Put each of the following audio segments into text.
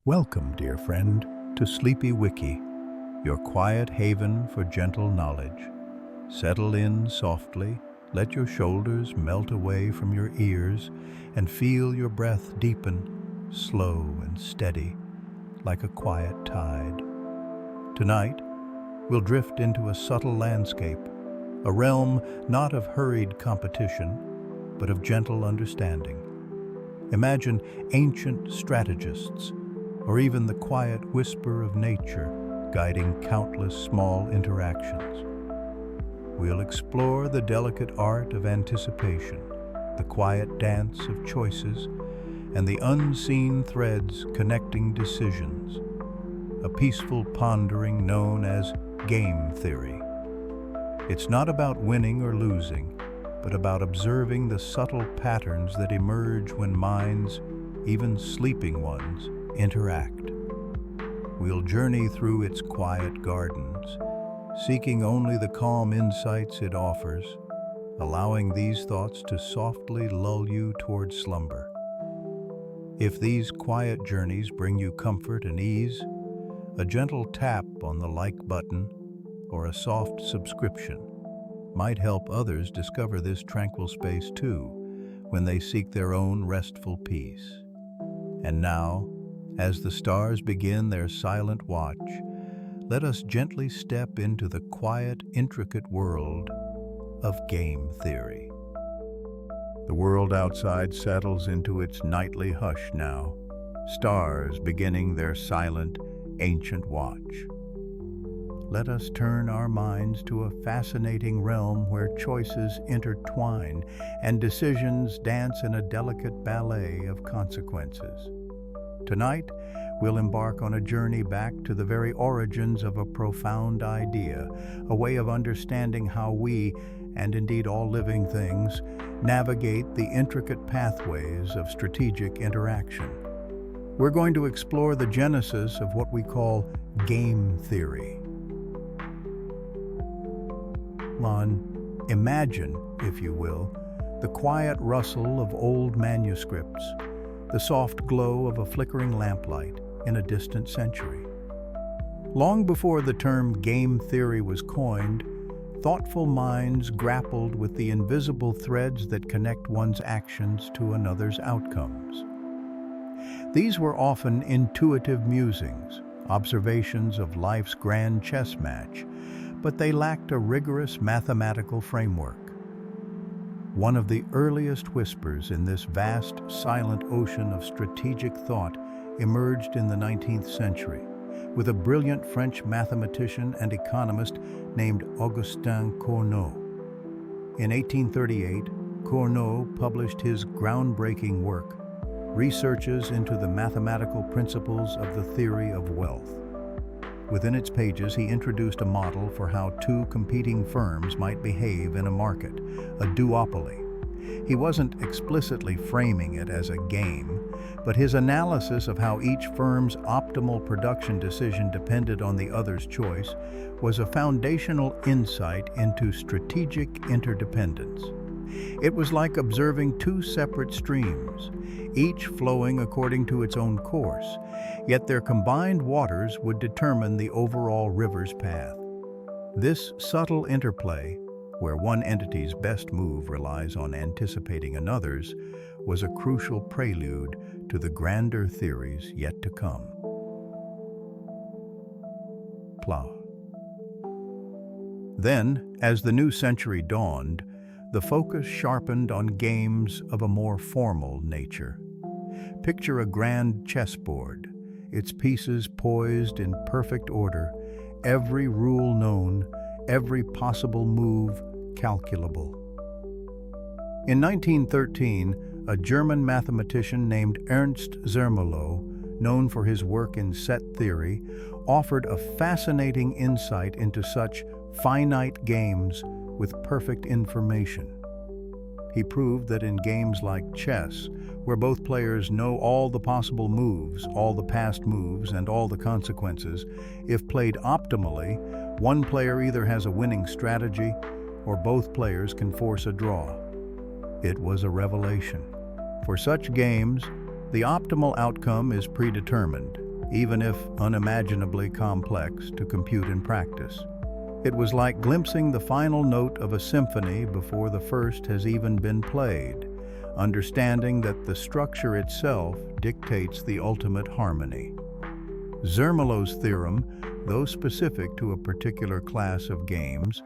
Welcome, dear friend, to Sleepy Wiki, your quiet haven for gentle knowledge. Settle in softly, let your shoulders melt away from your ears, and feel your breath deepen, slow and steady, like a quiet tide. Tonight, we'll drift into a subtle landscape, a realm not of hurried competition, but of gentle understanding. Imagine ancient strategists, or even the quiet whisper of nature guiding countless small interactions. We'll explore the delicate art of anticipation, the quiet dance of choices, and the unseen threads connecting decisions, a peaceful pondering known as game theory. It's not about winning or losing, but about observing the subtle patterns that emerge when minds, even sleeping ones, interact. We'll journey through its quiet gardens, seeking only the calm insights it offers, allowing these thoughts to softly lull you toward slumber. If these quiet journeys bring you comfort and ease, a gentle tap on the like button or a soft subscription might help others discover this tranquil space too, when they seek their own restful peace. And now, as the stars begin their silent watch, let us gently step into the quiet, intricate world of game theory. The world outside settles into its nightly hush now, stars beginning their silent, ancient watch. Let us turn our minds to a fascinating realm where choices intertwine and decisions dance in a delicate ballet of consequences. Tonight, we'll embark on a journey back to the very origins of a profound idea, a way of understanding how we, and indeed all living things, navigate the intricate pathways of strategic interaction. We're going to explore the genesis of what we call game theory. Imagine, if you will, the quiet rustle of old manuscripts, the soft glow of a flickering lamplight in a distant century. Long before the term game theory was coined, thoughtful minds grappled with the invisible threads that connect one's actions to another's outcomes. These were often intuitive musings, observations of life's grand chess match, but they lacked a rigorous mathematical framework. One of the earliest whispers in this vast, silent ocean of strategic thought emerged in the 19th century, with a brilliant French mathematician and economist named Augustin Cournot. In 1838, Cournot published his groundbreaking work, Researches into the Mathematical Principles of the Theory of Wealth. Within its pages, he introduced a model for how two competing firms might behave in a market, a duopoly. He wasn't explicitly framing it as a game, but his analysis of how each firm's optimal production decision depended on the other's choice was a foundational insight into strategic interdependence. It was like observing two separate streams, each flowing according to its own course, yet their combined waters would determine the overall river's path. This subtle interplay, where one entity's best move relies on anticipating another's, was a crucial prelude to the grander theories yet to come. Then, as the new century dawned, the focus sharpened on games of a more formal nature. Picture a grand chessboard, its pieces poised in perfect order, every rule known, every possible move calculable. In 1913, a German mathematician named Ernst Zermelo, known for his work in set theory, offered a fascinating insight into such finite games with perfect information. He proved that in games like chess, where both players know all the possible moves, all the past moves, and all the consequences, if played optimally, one player either has a winning strategy or both players can force a draw. It was a revelation. For such games, the optimal outcome is predetermined, even if unimaginably complex to compute in practice. It was like glimpsing the final note of a symphony before the first has even been played, understanding that the structure itself dictates the ultimate harmony. Zermelo's theorem, though specific to a particular class of games,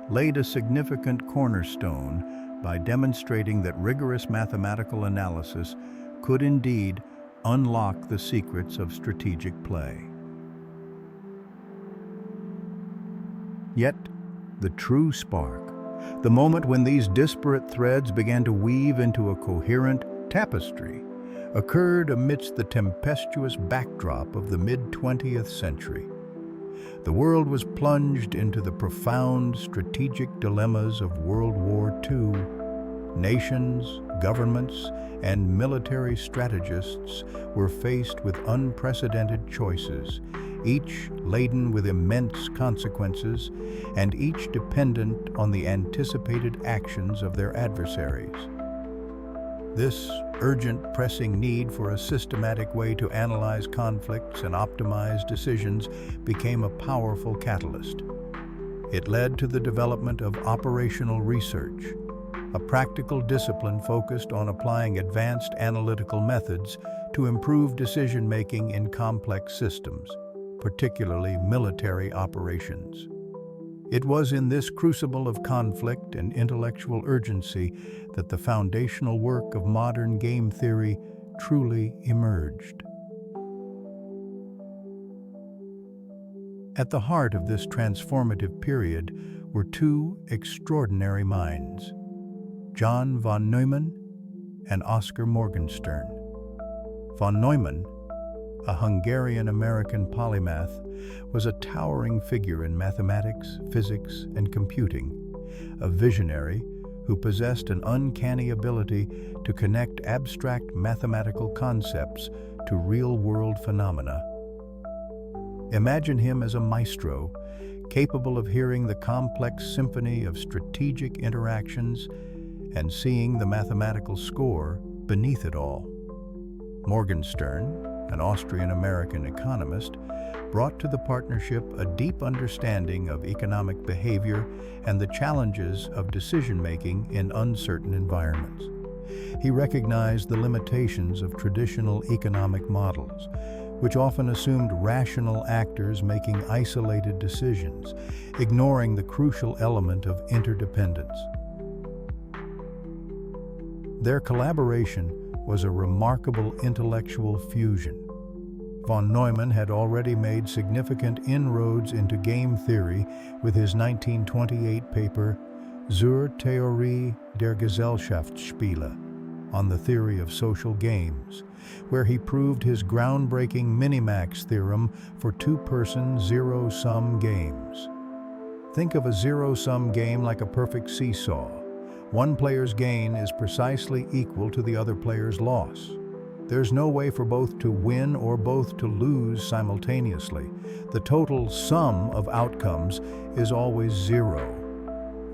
laid a significant cornerstone by demonstrating that rigorous mathematical analysis could indeed unlock the secrets of strategic play. Yet, the true spark, the moment when these disparate threads began to weave into a coherent tapestry, occurred amidst the tempestuous backdrop of the mid-20th century. The world was plunged into the profound strategic dilemmas of World War II. Nations, governments, and military strategists were faced with unprecedented choices, each laden with immense consequences, and each dependent on the anticipated actions of their adversaries. This urgent, pressing need for a systematic way to analyze conflicts and optimize decisions became a powerful catalyst. It led to the development of operational research, a practical discipline focused on applying advanced analytical methods to improve decision-making in complex systems, particularly military operations. It was in this crucible of conflict and intellectual urgency that the foundational work of modern game theory truly emerged. At the heart of this transformative period were two extraordinary minds, John von Neumann and Oscar Morgenstern. Von Neumann, a Hungarian-American polymath, was a towering figure in mathematics, physics, and computing, a visionary who possessed an uncanny ability to connect abstract mathematical concepts to real-world phenomena. Imagine him as a maestro, capable of hearing the complex symphony of strategic interactions and seeing the mathematical score beneath it all. Morgenstern, an Austrian-American economist, brought to the partnership a deep understanding of economic behavior and the challenges of decision-making in uncertain environments. He recognized the limitations of traditional economic models, which often assumed rational actors making isolated decisions, ignoring the crucial element of interdependence. Their collaboration was a remarkable intellectual fusion. Von Neumann had already made significant inroads into game theory with his 1928 paper Zur Theorie der Gesellschaftsspiele, on the theory of social games, where he proved his groundbreaking minimax theorem for two-person zero-sum games. Think of a zero-sum game like a perfect seesaw. One player's gain is precisely equal to the other player's loss. There's no way for both to win or both to lose simultaneously. The total sum of outcomes is always zero.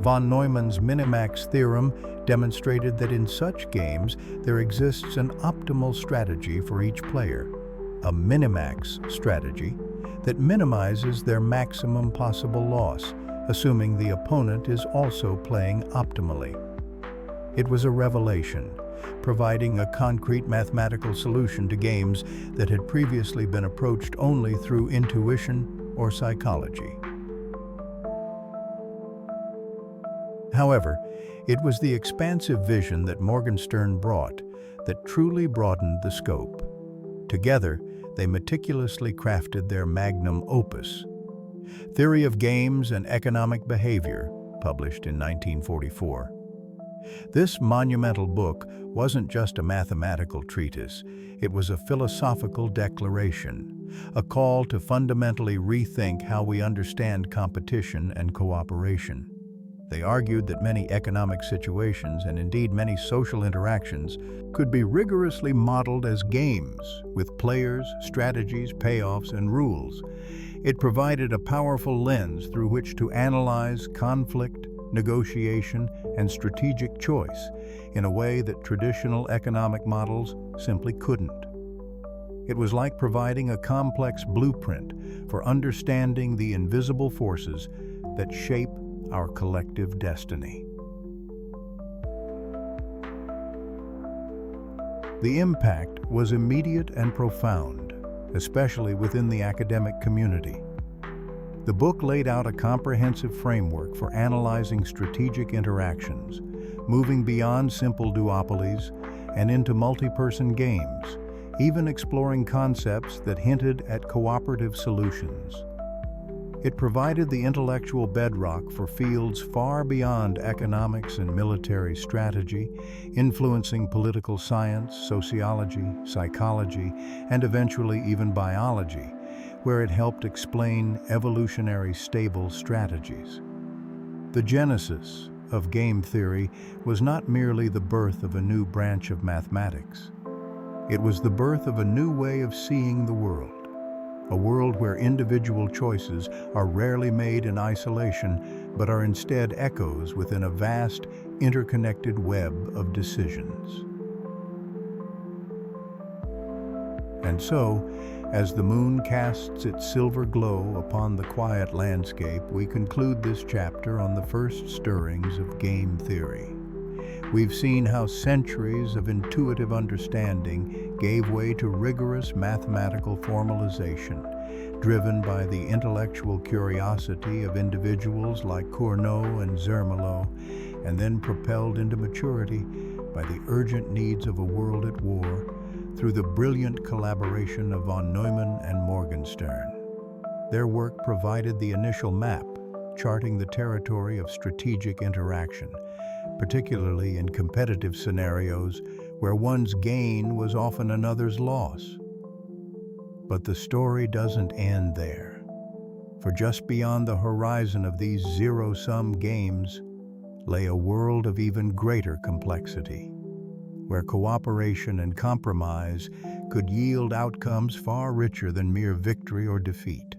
Von Neumann's minimax theorem demonstrated that in such games there exists an optimal strategy for each player, a minimax strategy that minimizes their maximum possible loss, assuming the opponent is also playing optimally. It was a revelation, providing a concrete mathematical solution to games that had previously been approached only through intuition or psychology. However, it was the expansive vision that Morgenstern brought that truly broadened the scope. Together, they meticulously crafted their magnum opus, Theory of Games and Economic Behavior, published in 1944. This monumental book wasn't just a mathematical treatise, it was a philosophical declaration, a call to fundamentally rethink how we understand competition and cooperation. They argued that many economic situations, and indeed many social interactions, could be rigorously modeled as games, with players, strategies, payoffs, and rules. It provided a powerful lens through which to analyze conflict, negotiation, and strategic choice in a way that traditional economic models simply couldn't. It was like providing a complex blueprint for understanding the invisible forces that shape our collective destiny. The impact was immediate and profound, especially within the academic community. The book laid out a comprehensive framework for analyzing strategic interactions, moving beyond simple duopolies and into multi-person games, even exploring concepts that hinted at cooperative solutions. It provided the intellectual bedrock for fields far beyond economics and military strategy, influencing political science, sociology, psychology, and eventually even biology, where it helped explain evolutionary stable strategies. The genesis of game theory was not merely the birth of a new branch of mathematics. It was the birth of a new way of seeing the world, a world where individual choices are rarely made in isolation, but are instead echoes within a vast, interconnected web of decisions. And so, as the moon casts its silver glow upon the quiet landscape, we conclude this chapter on the first stirrings of game theory. We've seen how centuries of intuitive understanding gave way to rigorous mathematical formalization, driven by the intellectual curiosity of individuals like Cournot and Zermelo, and then propelled into maturity by the urgent needs of a world at war through the brilliant collaboration of von Neumann and Morgenstern. Their work provided the initial map, charting the territory of strategic interaction, particularly in competitive scenarios where one's gain was often another's loss. But the story doesn't end there, for just beyond the horizon of these zero-sum games lay a world of even greater complexity, where cooperation and compromise could yield outcomes far richer than mere victory or defeat.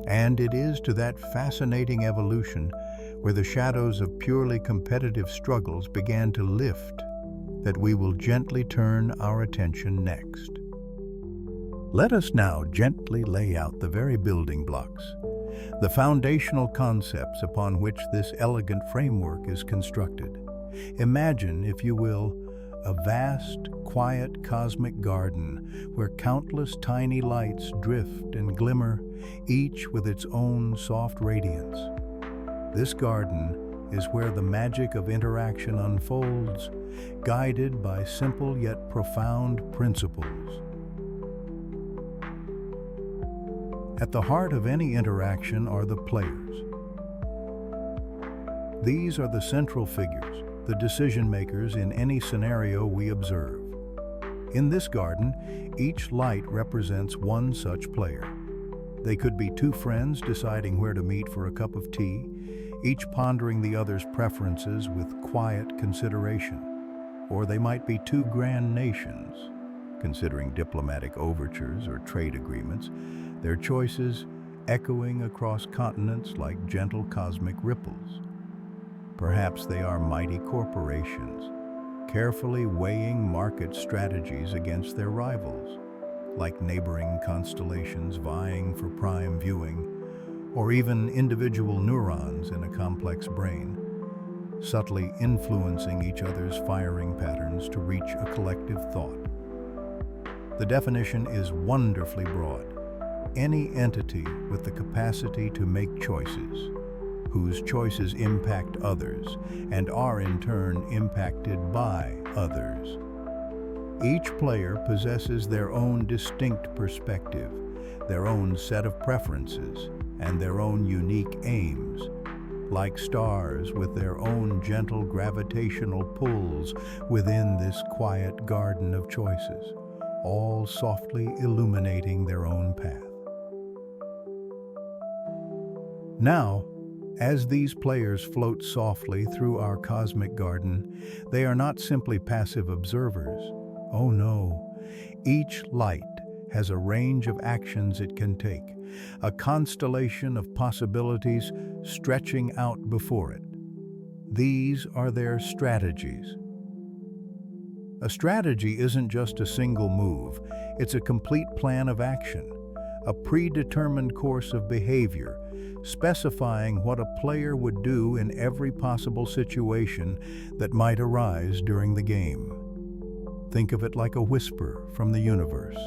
And it is to that fascinating evolution where the shadows of purely competitive struggles began to lift that we will gently turn our attention next. Let us now gently lay out the very building blocks, the foundational concepts upon which this elegant framework is constructed. Imagine, if you will, a vast, quiet cosmic garden where countless tiny lights drift and glimmer, each with its own soft radiance. This garden is where the magic of interaction unfolds, guided by simple yet profound principles. At the heart of any interaction are the players. These are the central figures, the decision-makers in any scenario we observe. In this garden, each light represents one such player. They could be two friends deciding where to meet for a cup of tea, each pondering the other's preferences with quiet consideration. Or they might be two grand nations, considering diplomatic overtures or trade agreements, their choices echoing across continents like gentle cosmic ripples. Perhaps they are mighty corporations, carefully weighing market strategies against their rivals, like neighboring constellations vying for prime viewing, or even individual neurons in a complex brain, subtly influencing each other's firing patterns to reach a collective thought. The definition is wonderfully broad. Any entity with the capacity to make choices, whose choices impact others and are in turn impacted by others. Each player possesses their own distinct perspective, their own set of preferences, and their own unique aims, like stars with their own gentle gravitational pulls within this quiet garden of choices, all softly illuminating their own path. Now, as these players float softly through our cosmic garden, they are not simply passive observers. Oh no, each light has a range of actions it can take, a constellation of possibilities stretching out before it. These are their strategies. A strategy isn't just a single move, it's a complete plan of action, a predetermined course of behavior, specifying what a player would do in every possible situation that might arise during the game. Think of it like a whisper from the universe.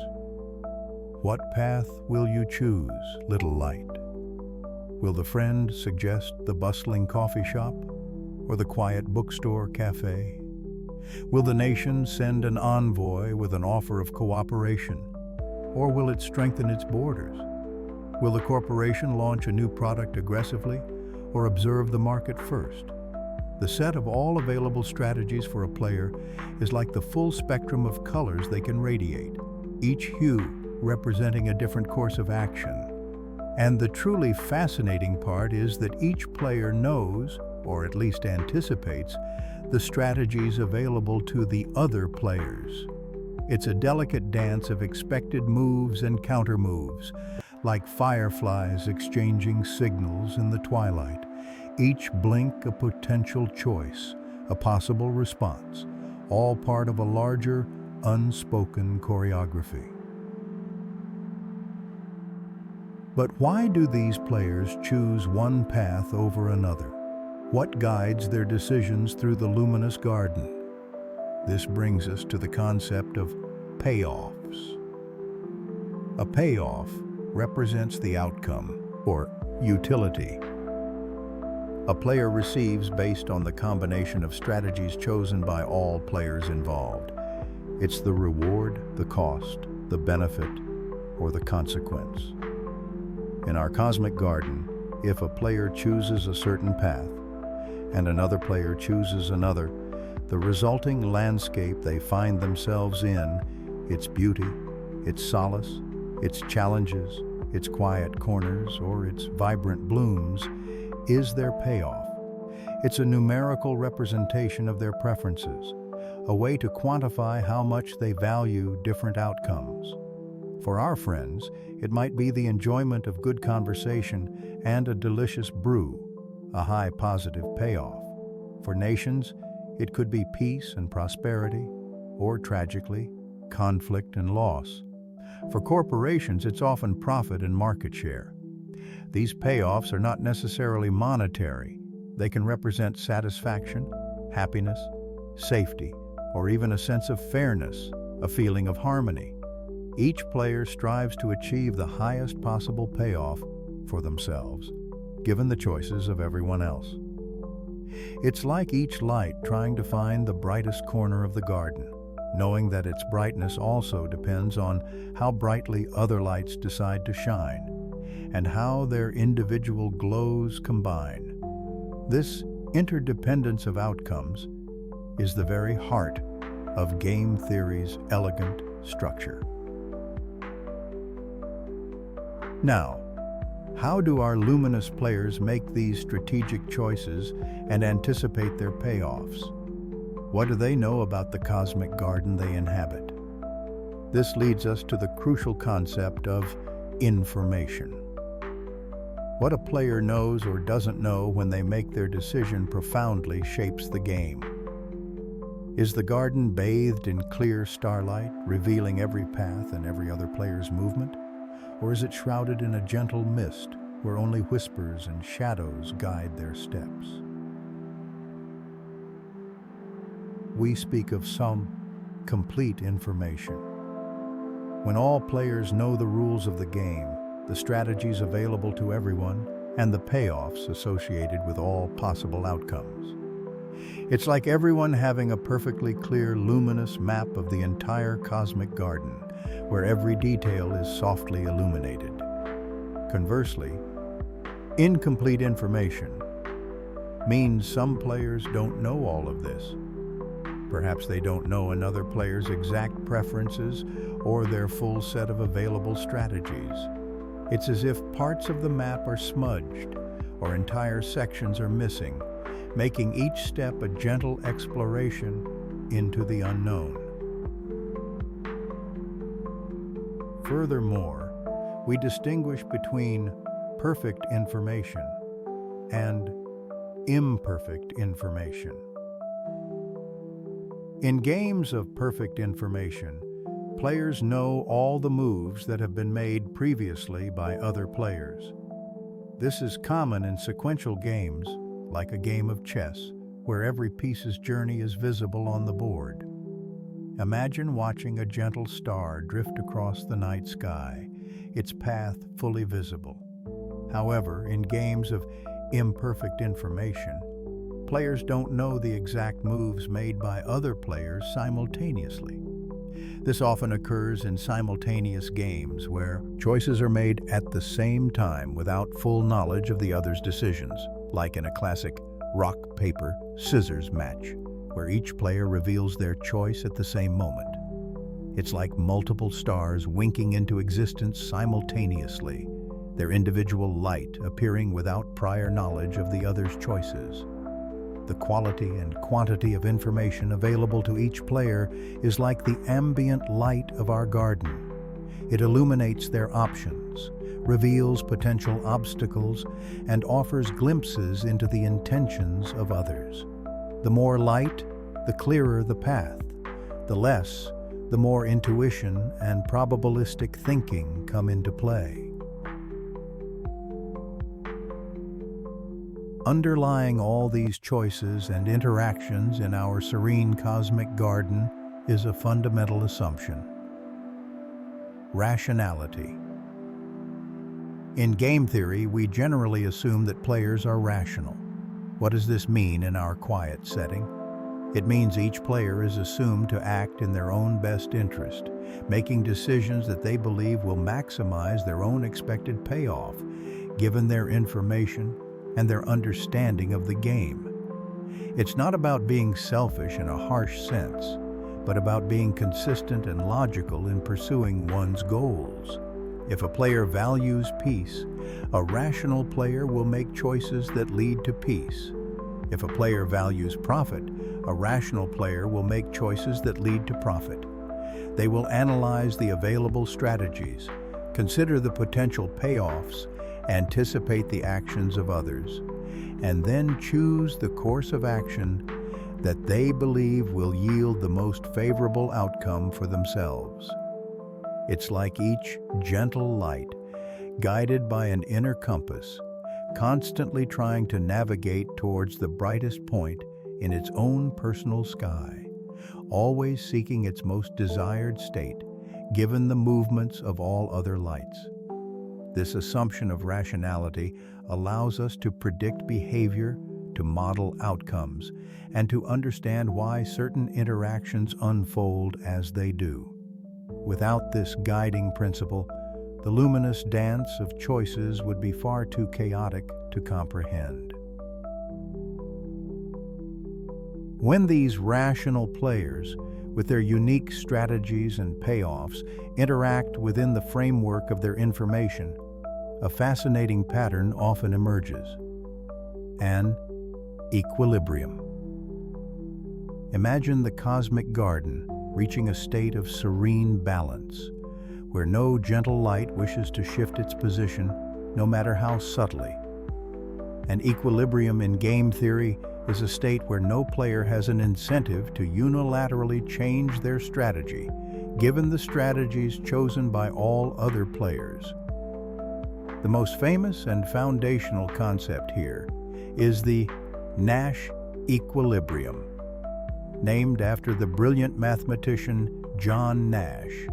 What path will you choose, little light? Will the friend suggest the bustling coffee shop or the quiet bookstore cafe? Will the nation send an envoy with an offer of cooperation, or will it strengthen its borders? Will the corporation launch a new product aggressively, or observe the market first? The set of all available strategies for a player is like the full spectrum of colors they can radiate, each hue representing a different course of action. And the truly fascinating part is that each player knows, or at least anticipates, the strategies available to the other players. It's a delicate dance of expected moves and counter-moves, like fireflies exchanging signals in the twilight, each blink a potential choice, a possible response, all part of a larger, unspoken choreography. But why do these players choose one path over another? What guides their decisions through the luminous garden? This brings us to the concept of payoffs. A payoff represents the outcome, or utility, a player receives based on the combination of strategies chosen by all players involved. It's the reward, the cost, the benefit, or the consequence. In our cosmic garden, if a player chooses a certain path and another player chooses another, the resulting landscape they find themselves in, its beauty, its solace, its challenges, its quiet corners, or its vibrant blooms, is their payoff. It's a numerical representation of their preferences, a way to quantify how much they value different outcomes. For our friends, it might be the enjoyment of good conversation and a delicious brew, a high positive payoff. For nations, it could be peace and prosperity, or tragically, conflict and loss. For corporations, it's often profit and market share. These payoffs are not necessarily monetary. They can represent satisfaction, happiness, safety, or even a sense of fairness, a feeling of harmony. Each player strives to achieve the highest possible payoff for themselves, given the choices of everyone else. It's like each light trying to find the brightest corner of the garden, knowing that its brightness also depends on how brightly other lights decide to shine, and how their individual glows combine. This interdependence of outcomes is the very heart of game theory's elegant structure. Now, how do our luminous players make these strategic choices and anticipate their payoffs? What do they know about the cosmic garden they inhabit? This leads us to the crucial concept of information. What a player knows or doesn't know when they make their decision profoundly shapes the game. Is the garden bathed in clear starlight, revealing every path and every other player's movement? Or is it shrouded in a gentle mist where only whispers and shadows guide their steps? We speak of some complete information. When all players know the rules of the game, the strategies available to everyone, and the payoffs associated with all possible outcomes. It's like everyone having a perfectly clear, luminous map of the entire cosmic garden, where every detail is softly illuminated. Conversely, incomplete information means some players don't know all of this. Perhaps they don't know another player's exact preferences or their full set of available strategies. It's as if parts of the map are smudged or entire sections are missing, making each step a gentle exploration into the unknown. Furthermore, we distinguish between perfect information and imperfect information. In games of perfect information, players know all the moves that have been made previously by other players. This is common in sequential games, like a game of chess, where every piece's journey is visible on the board. Imagine watching a gentle star drift across the night sky, its path fully visible. However, in games of imperfect information, players don't know the exact moves made by other players simultaneously. This often occurs in simultaneous games where choices are made at the same time without full knowledge of the other's decisions, like in a classic rock, paper, scissors match, where each player reveals their choice at the same moment. It's like multiple stars winking into existence simultaneously, their individual light appearing without prior knowledge of the other's choices. The quality and quantity of information available to each player is like the ambient light of our garden. It illuminates their options, reveals potential obstacles, and offers glimpses into the intentions of others. The more light, the clearer the path. The less, the more intuition and probabilistic thinking come into play. Underlying all these choices and interactions in our serene cosmic garden is a fundamental assumption: rationality. In game theory, we generally assume that players are rational. What does this mean in our quiet setting? It means each player is assumed to act in their own best interest, making decisions that they believe will maximize their own expected payoff, given their information and their understanding of the game. It's not about being selfish in a harsh sense, but about being consistent and logical in pursuing one's goals. If a player values peace, a rational player will make choices that lead to peace. If a player values profit, a rational player will make choices that lead to profit. They will analyze the available strategies, consider the potential payoffs, anticipate the actions of others, and then choose the course of action that they believe will yield the most favorable outcome for themselves. It's like each gentle light, guided by an inner compass, constantly trying to navigate towards the brightest point in its own personal sky, always seeking its most desired state, given the movements of all other lights. This assumption of rationality allows us to predict behavior, to model outcomes, and to understand why certain interactions unfold as they do. Without this guiding principle, the luminous dance of choices would be far too chaotic to comprehend. When these rational players, with their unique strategies and payoffs, interact within the framework of their information, a fascinating pattern often emerges: an equilibrium. Imagine the cosmic garden reaching a state of serene balance, where no gentle light wishes to shift its position, no matter how subtly. An equilibrium in game theory is a state where no player has an incentive to unilaterally change their strategy, given the strategies chosen by all other players. The most famous and foundational concept here is the Nash Equilibrium, named after the brilliant mathematician John Nash.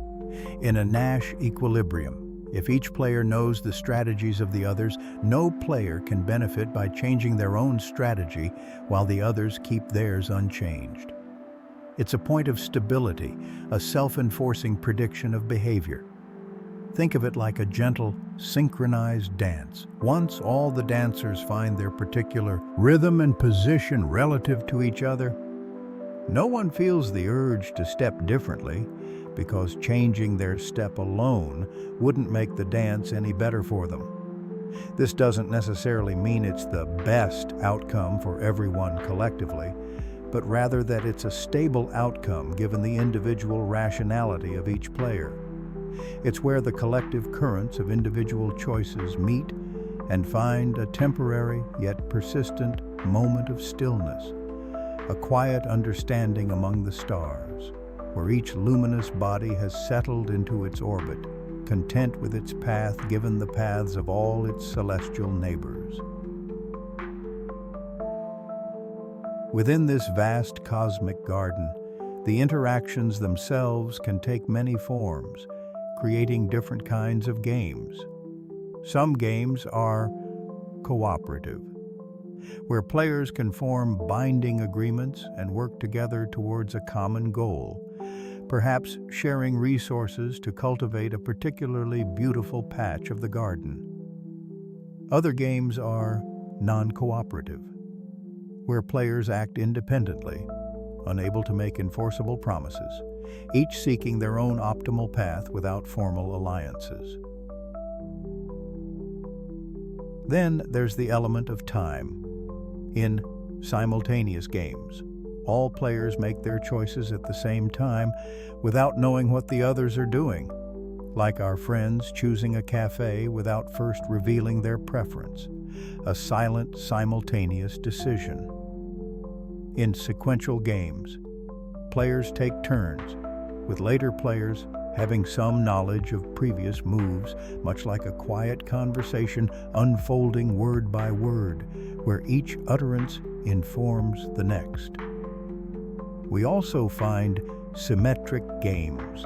In a Nash equilibrium, if each player knows the strategies of the others, no player can benefit by changing their own strategy while the others keep theirs unchanged. It's a point of stability, a self-enforcing prediction of behavior. Think of it like a gentle, synchronized dance. Once all the dancers find their particular rhythm and position relative to each other, no one feels the urge to step differently, because changing their step alone wouldn't make the dance any better for them. This doesn't necessarily mean it's the best outcome for everyone collectively, but rather that it's a stable outcome given the individual rationality of each player. It's where the collective currents of individual choices meet and find a temporary yet persistent moment of stillness, a quiet understanding among the stars, where each luminous body has settled into its orbit, content with its path given the paths of all its celestial neighbors. Within this vast cosmic garden, the interactions themselves can take many forms, creating different kinds of games. Some games are cooperative, where players can form binding agreements and work together towards a common goal, perhaps sharing resources to cultivate a particularly beautiful patch of the garden. Other games are non-cooperative, where players act independently, unable to make enforceable promises, each seeking their own optimal path without formal alliances. Then there's the element of time. In simultaneous games, all players make their choices at the same time without knowing what the others are doing, like our friends choosing a cafe without first revealing their preference, a silent, simultaneous decision. In sequential games, players take turns, with later players having some knowledge of previous moves, much like a quiet conversation unfolding word by word, where each utterance informs the next. We also find symmetric games,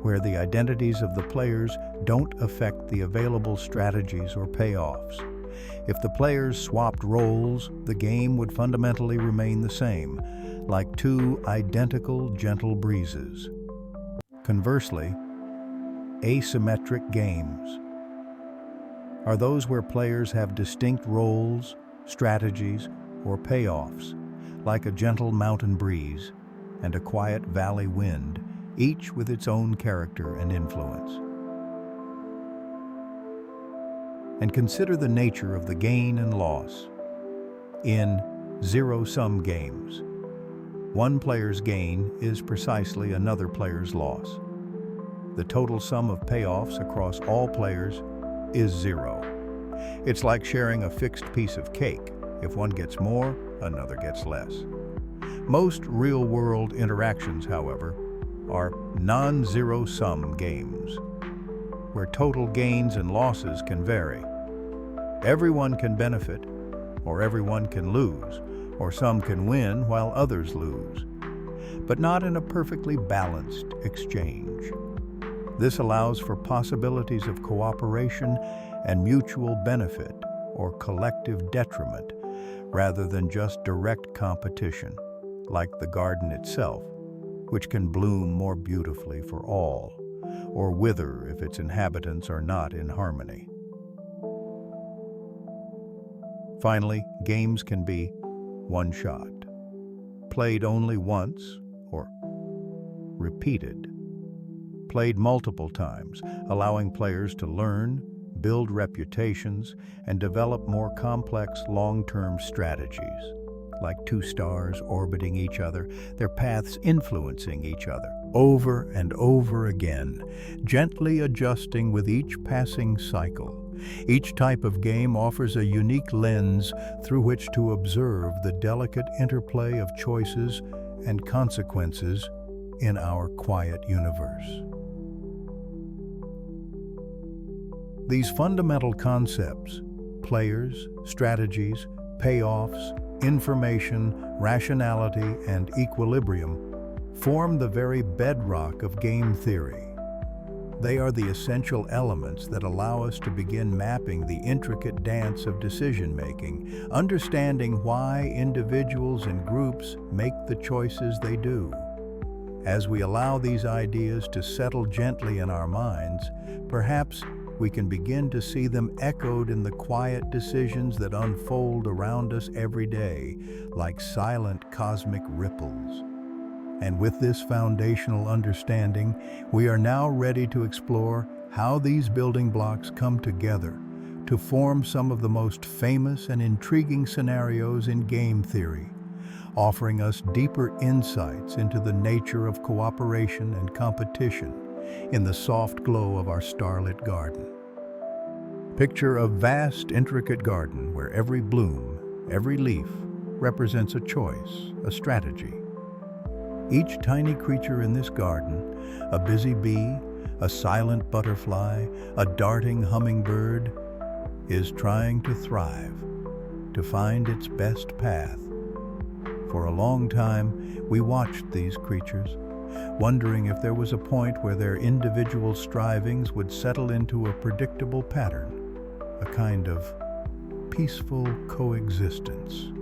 where the identities of the players don't affect the available strategies or payoffs. If the players swapped roles, the game would fundamentally remain the same, like two identical gentle breezes. Conversely, asymmetric games are those where players have distinct roles, strategies, or payoffs, like a gentle mountain breeze and a quiet valley wind, each with its own character and influence. And consider the nature of the gain and loss. In zero-sum games, one player's gain is precisely another player's loss. The total sum of payoffs across all players is zero. It's like sharing a fixed piece of cake. If one gets more, another gets less. Most real-world interactions, however, are non-zero-sum games, where total gains and losses can vary. Everyone can benefit, or everyone can lose, or some can win while others lose, but not in a perfectly balanced exchange. This allows for possibilities of cooperation and mutual benefit or collective detriment, rather than just direct competition, like the garden itself, which can bloom more beautifully for all, or wither if its inhabitants are not in harmony. Finally, games can be one shot, played only once, or repeated, played multiple times, allowing players to learn, build reputations, and develop more complex long-term strategies. Like two stars orbiting each other, their paths influencing each other, over and over again, gently adjusting with each passing cycle. Each type of game offers a unique lens through which to observe the delicate interplay of choices and consequences in our quiet universe. These fundamental concepts, players, strategies, payoffs, information, rationality, and equilibrium, form the very bedrock of game theory. They are the essential elements that allow us to begin mapping the intricate dance of decision-making, understanding why individuals and groups make the choices they do. As we allow these ideas to settle gently in our minds, perhaps we can begin to see them echoed in the quiet decisions that unfold around us every day, like silent cosmic ripples. And with this foundational understanding, we are now ready to explore how these building blocks come together to form some of the most famous and intriguing scenarios in game theory, offering us deeper insights into the nature of cooperation and competition in the soft glow of our starlit garden. Picture a vast, intricate garden where every bloom, every leaf, represents a choice, a strategy. Each tiny creature in this garden, a busy bee, a silent butterfly, a darting hummingbird, is trying to thrive, to find its best path. For a long time, we watched these creatures, wondering if there was a point where their individual strivings would settle into a predictable pattern, a kind of peaceful coexistence.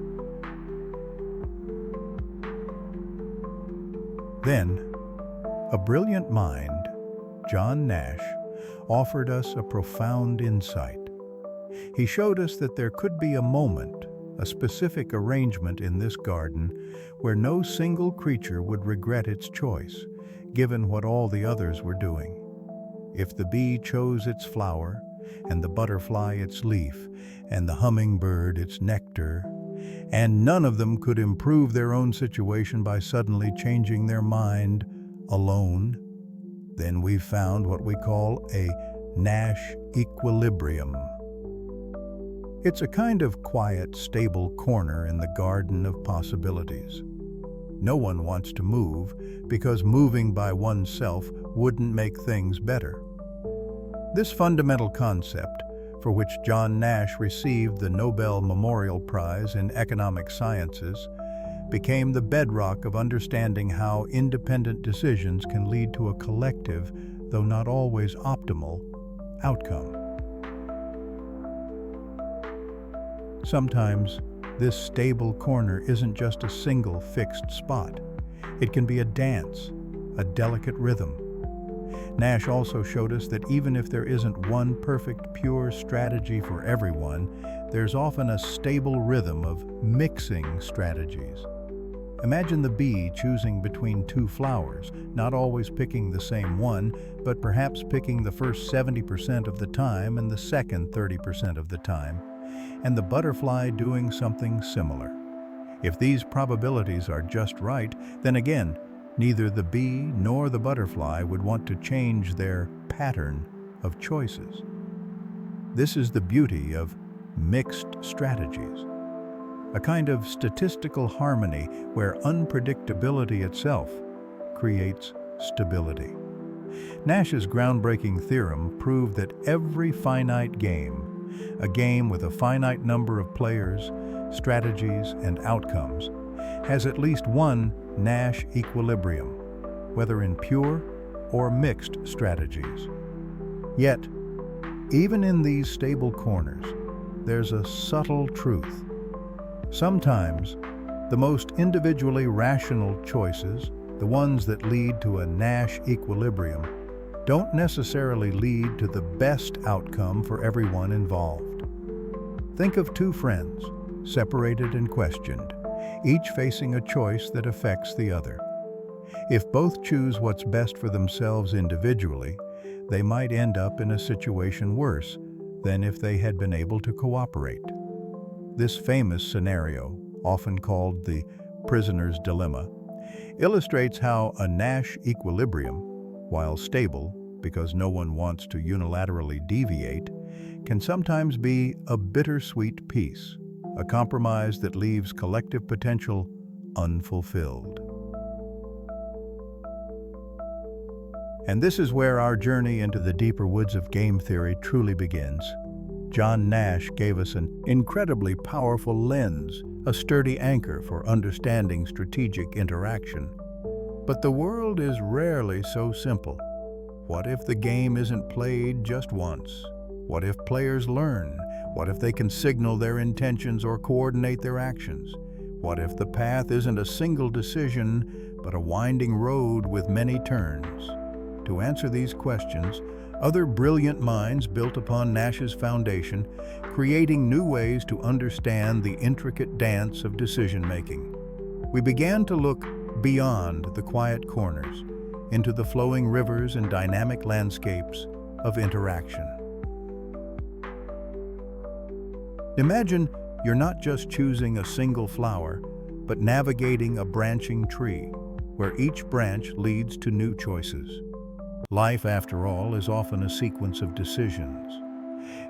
Then, a brilliant mind, John Nash, offered us a profound insight. He showed us that there could be a moment, a specific arrangement in this garden where no single creature would regret its choice, given what all the others were doing. If the bee chose its flower, and the butterfly its leaf, and the hummingbird its nectar, and none of them could improve their own situation by suddenly changing their mind alone, then we've found what we call a Nash Equilibrium. It's a kind of quiet, stable corner in the garden of possibilities. No one wants to move because moving by oneself wouldn't make things better. This fundamental concept, for which John Nash received the Nobel Memorial Prize in Economic Sciences, became the bedrock of understanding how independent decisions can lead to a collective, though not always optimal, outcome. Sometimes, this stable corner isn't just a single fixed spot. It can be a dance, a delicate rhythm. Nash also showed us that even if there isn't one perfect, pure strategy for everyone, there's often a stable rhythm of mixing strategies. Imagine the bee choosing between two flowers, not always picking the same one, but perhaps picking the first 70% of the time and the second 30% of the time, and the butterfly doing something similar. If these probabilities are just right, then again, neither the bee nor the butterfly would want to change their pattern of choices. This is the beauty of mixed strategies, a kind of statistical harmony where unpredictability itself creates stability. Nash's groundbreaking theorem proved that every finite game, a game with a finite number of players, strategies, and outcomes, has at least one Nash equilibrium, whether in pure or mixed strategies. Yet, even in these stable corners, there's a subtle truth. Sometimes, the most individually rational choices, the ones that lead to a Nash equilibrium, don't necessarily lead to the best outcome for everyone involved. Think of two friends, separated and questioned, each facing a choice that affects the other. If both choose what's best for themselves individually, they might end up in a situation worse than if they had been able to cooperate. This famous scenario, often called the prisoner's dilemma, illustrates how a Nash equilibrium, while stable because no one wants to unilaterally deviate, can sometimes be a bittersweet peace, a compromise that leaves collective potential unfulfilled. And this is where our journey into the deeper woods of game theory truly begins. John Nash gave us an incredibly powerful lens, a sturdy anchor for understanding strategic interaction. But the world is rarely so simple. What if the game isn't played just once? What if players learn? What if they can signal their intentions or coordinate their actions? What if the path isn't a single decision, but a winding road with many turns? To answer these questions, other brilliant minds built upon Nash's foundation, creating new ways to understand the intricate dance of decision-making. We began to look beyond the quiet corners, into the flowing rivers and dynamic landscapes of interaction. Imagine you're not just choosing a single flower, but navigating a branching tree, where each branch leads to new choices. Life, after all, is often a sequence of decisions.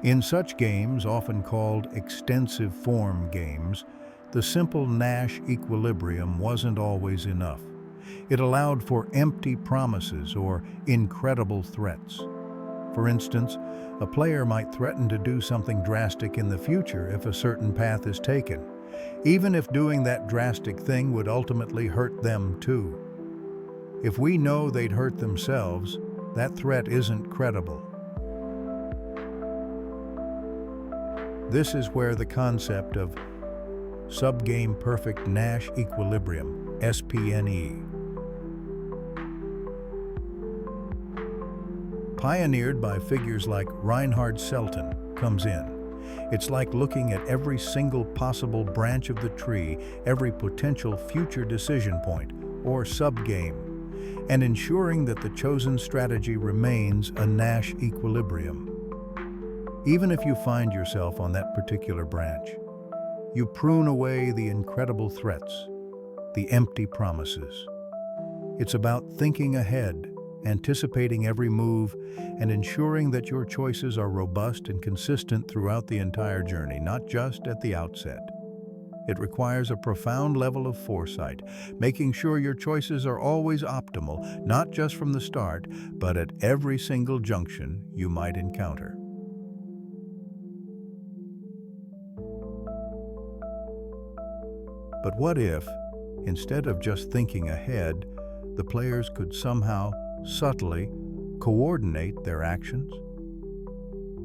In such games, often called extensive form games, The simple Nash equilibrium wasn't always enough. It allowed for empty promises or incredible threats. For instance, a player might threaten to do something drastic in the future if a certain path is taken, even if doing that drastic thing would ultimately hurt them too. If we know they'd hurt themselves, that threat isn't credible. This is where the concept of subgame perfect Nash equilibrium, SPNE, pioneered by figures like Reinhard Selten, comes in. It's like looking at every single possible branch of the tree, every potential future decision point, or subgame, and ensuring that the chosen strategy remains a Nash equilibrium. Even if you find yourself on that particular branch, you prune away the incredible threats, the empty promises. It's about thinking ahead, anticipating every move, and ensuring that your choices are robust and consistent throughout the entire journey, not just at the outset. It requires a profound level of foresight, making sure your choices are always optimal, not just from the start, but at every single junction you might encounter. But what if, instead of just thinking ahead, the players could somehow subtly coordinate their actions?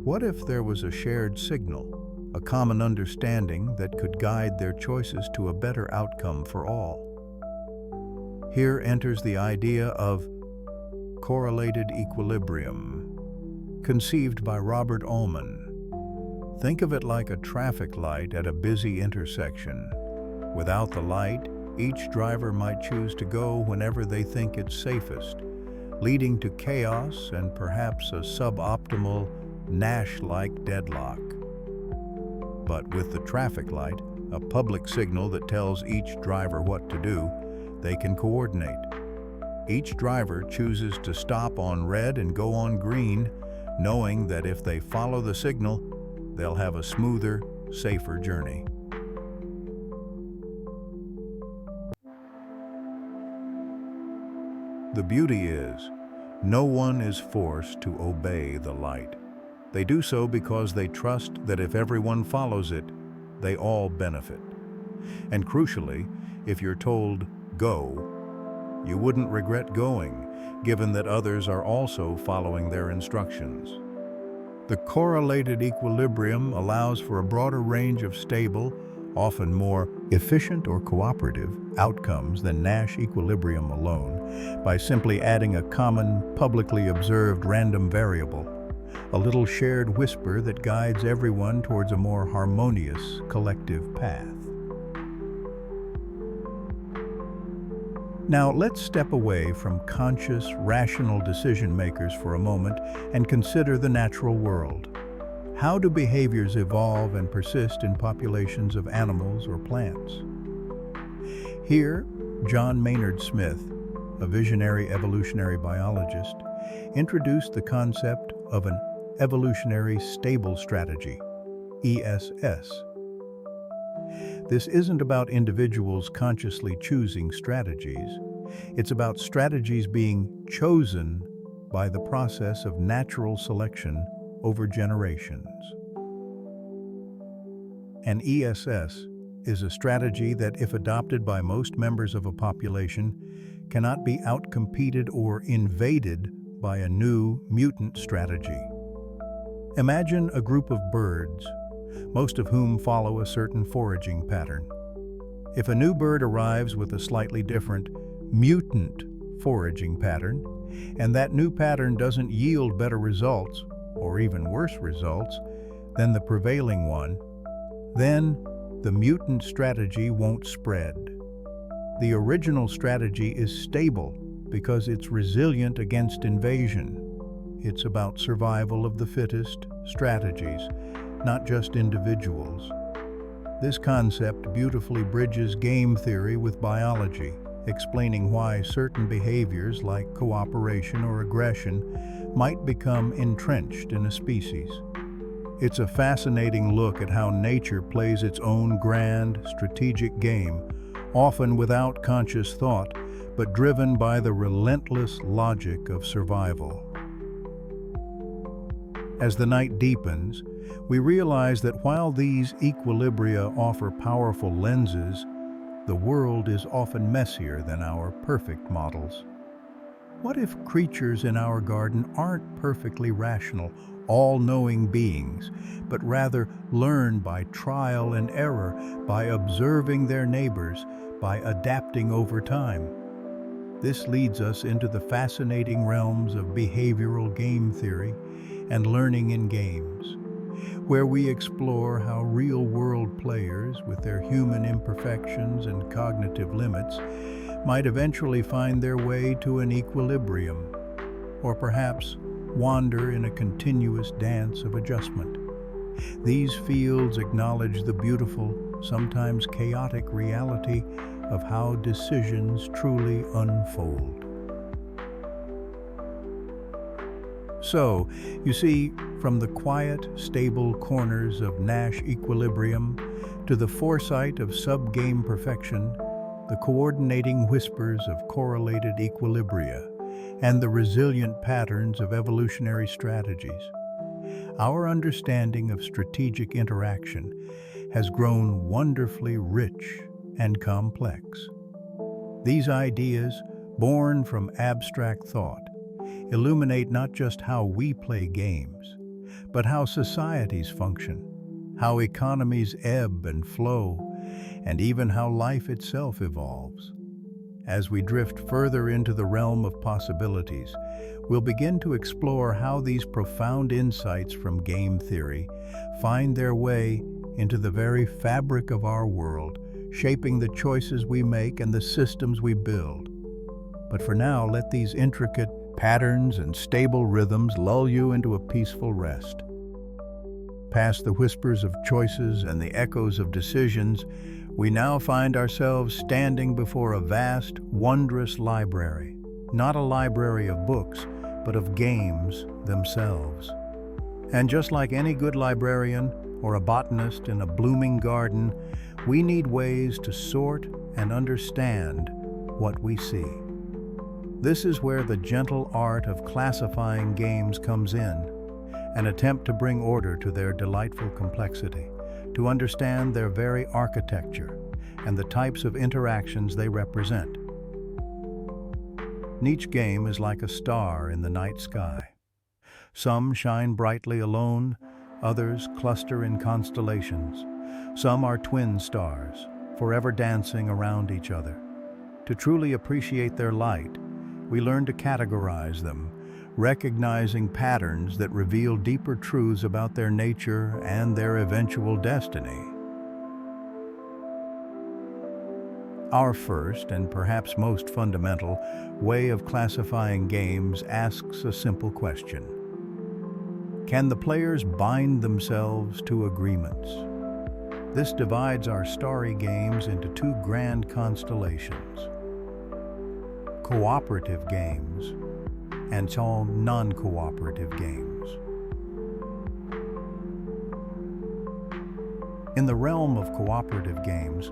What if there was a shared signal, a common understanding that could guide their choices to a better outcome for all? Here enters the idea of correlated equilibrium, conceived by Robert Ullman. Think of it like a traffic light at a busy intersection. Without the light, each driver might choose to go whenever they think it's safest, leading to chaos and perhaps a suboptimal Nash-like deadlock. But with the traffic light, a public signal that tells each driver what to do, they can coordinate. Each driver chooses to stop on red and go on green, knowing that if they follow the signal, they'll have a smoother, safer journey. The beauty is, no one is forced to obey the light. They do so because they trust that if everyone follows it, they all benefit. And crucially, if you're told, go, you wouldn't regret going, given that others are also following their instructions. The correlated equilibrium allows for a broader range of stable, often more efficient or cooperative outcomes than Nash equilibrium alone, by simply adding a common, publicly observed random variable, a little shared whisper that guides everyone towards a more harmonious collective path. Now let's step away from conscious, rational decision makers for a moment and consider the natural world. How do behaviors evolve and persist in populations of animals or plants? Here, John Maynard Smith, a visionary evolutionary biologist, introduced the concept of an evolutionary stable strategy, ESS. This isn't about individuals consciously choosing strategies. It's about strategies being chosen by the process of natural selection over generations. An ESS is a strategy that, if adopted by most members of a population, cannot be outcompeted or invaded by a new mutant strategy. Imagine a group of birds, most of whom follow a certain foraging pattern. If a new bird arrives with a slightly different, mutant foraging pattern, and that new pattern doesn't yield better results, or even worse results, than the prevailing one, then the mutant strategy won't spread. The original strategy is stable because it's resilient against invasion. It's about survival of the fittest strategies, not just individuals. This concept beautifully bridges game theory with biology, explaining why certain behaviors like cooperation or aggression might become entrenched in a species. It's a fascinating look at how nature plays its own grand, strategic game, often without conscious thought, but driven by the relentless logic of survival. As the night deepens, we realize that while these equilibria offer powerful lenses, the world is often messier than our perfect models. What if creatures in our garden aren't perfectly rational, all-knowing beings, but rather learn by trial and error, by observing their neighbors, by adapting over time? This leads us into the fascinating realms of behavioral game theory and learning in games, where we explore how real-world players, with their human imperfections and cognitive limits, might eventually find their way to an equilibrium, or perhaps wander in a continuous dance of adjustment. These fields acknowledge the beautiful, sometimes chaotic reality of how decisions truly unfold. So, you see, from the quiet, stable corners of Nash Equilibrium to the foresight of sub-game perfection, the coordinating whispers of correlated equilibria, and the resilient patterns of evolutionary strategies, our understanding of strategic interaction has grown wonderfully rich and complex. These ideas, born from abstract thought, illuminate not just how we play games, but how societies function, how economies ebb and flow, and even how life itself evolves. As we drift further into the realm of possibilities, we'll begin to explore how these profound insights from game theory find their way into the very fabric of our world, shaping the choices we make and the systems we build. But for now, let these intricate patterns and stable rhythms lull you into a peaceful rest. Past the whispers of choices and the echoes of decisions, we now find ourselves standing before a vast, wondrous library. Not a library of books, but of games themselves. And just like any good librarian or a botanist in a blooming garden, we need ways to sort and understand what we see. This is where the gentle art of classifying games comes in, an attempt to bring order to their delightful complexity, to understand their very architecture and the types of interactions they represent. Each game is like a star in the night sky. Some shine brightly alone, others cluster in constellations. Some are twin stars, forever dancing around each other. To truly appreciate their light, we learn to categorize them, recognizing patterns that reveal deeper truths about their nature and their eventual destiny. Our first, and perhaps most fundamental, way of classifying games asks a simple question. Can the players bind themselves to agreements? This divides our starry games into two grand constellations: cooperative games and all non-cooperative games. In the realm of cooperative games,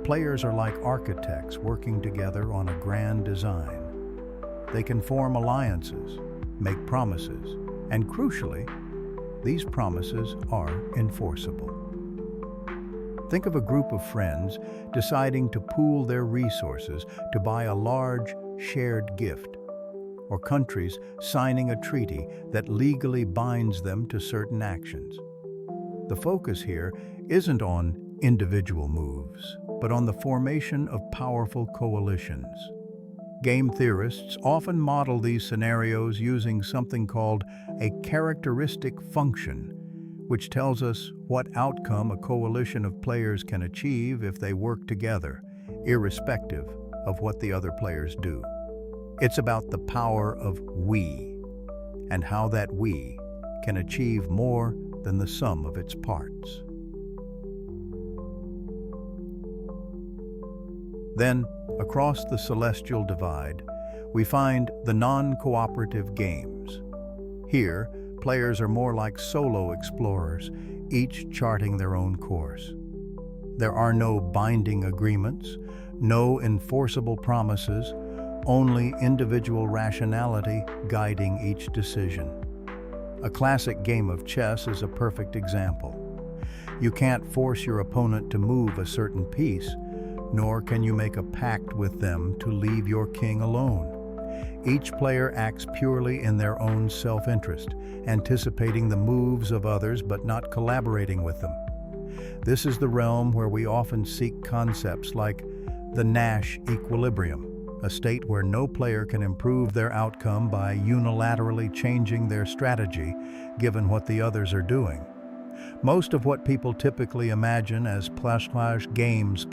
players are like architects working together on a grand design. They can form alliances, make promises, and crucially, these promises are enforceable. Think of a group of friends deciding to pool their resources to buy a large, shared gift, or countries signing a treaty that legally binds them to certain actions. The focus here isn't on individual moves, but on the formation of powerful coalitions. Game theorists often model these scenarios using something called a characteristic function, which tells us what outcome a coalition of players can achieve if they work together, irrespective of what the other players do. It's about the power of we, and how that we can achieve more than the sum of its parts. Then, across the celestial divide, we find the non-cooperative games. Here, players are more like solo explorers, each charting their own course. There are no binding agreements, no enforceable promises, only individual rationality guiding each decision. A classic game of chess is a perfect example. You can't force your opponent to move a certain piece, nor can you make a pact with them to leave your king alone. Each player acts purely in their own self-interest, anticipating the moves of others but not collaborating with them. This is the realm where we often seek concepts like the Nash Equilibrium, a state where no player can improve their outcome by unilaterally changing their strategy given what the others are doing. Most of what people typically imagine as games,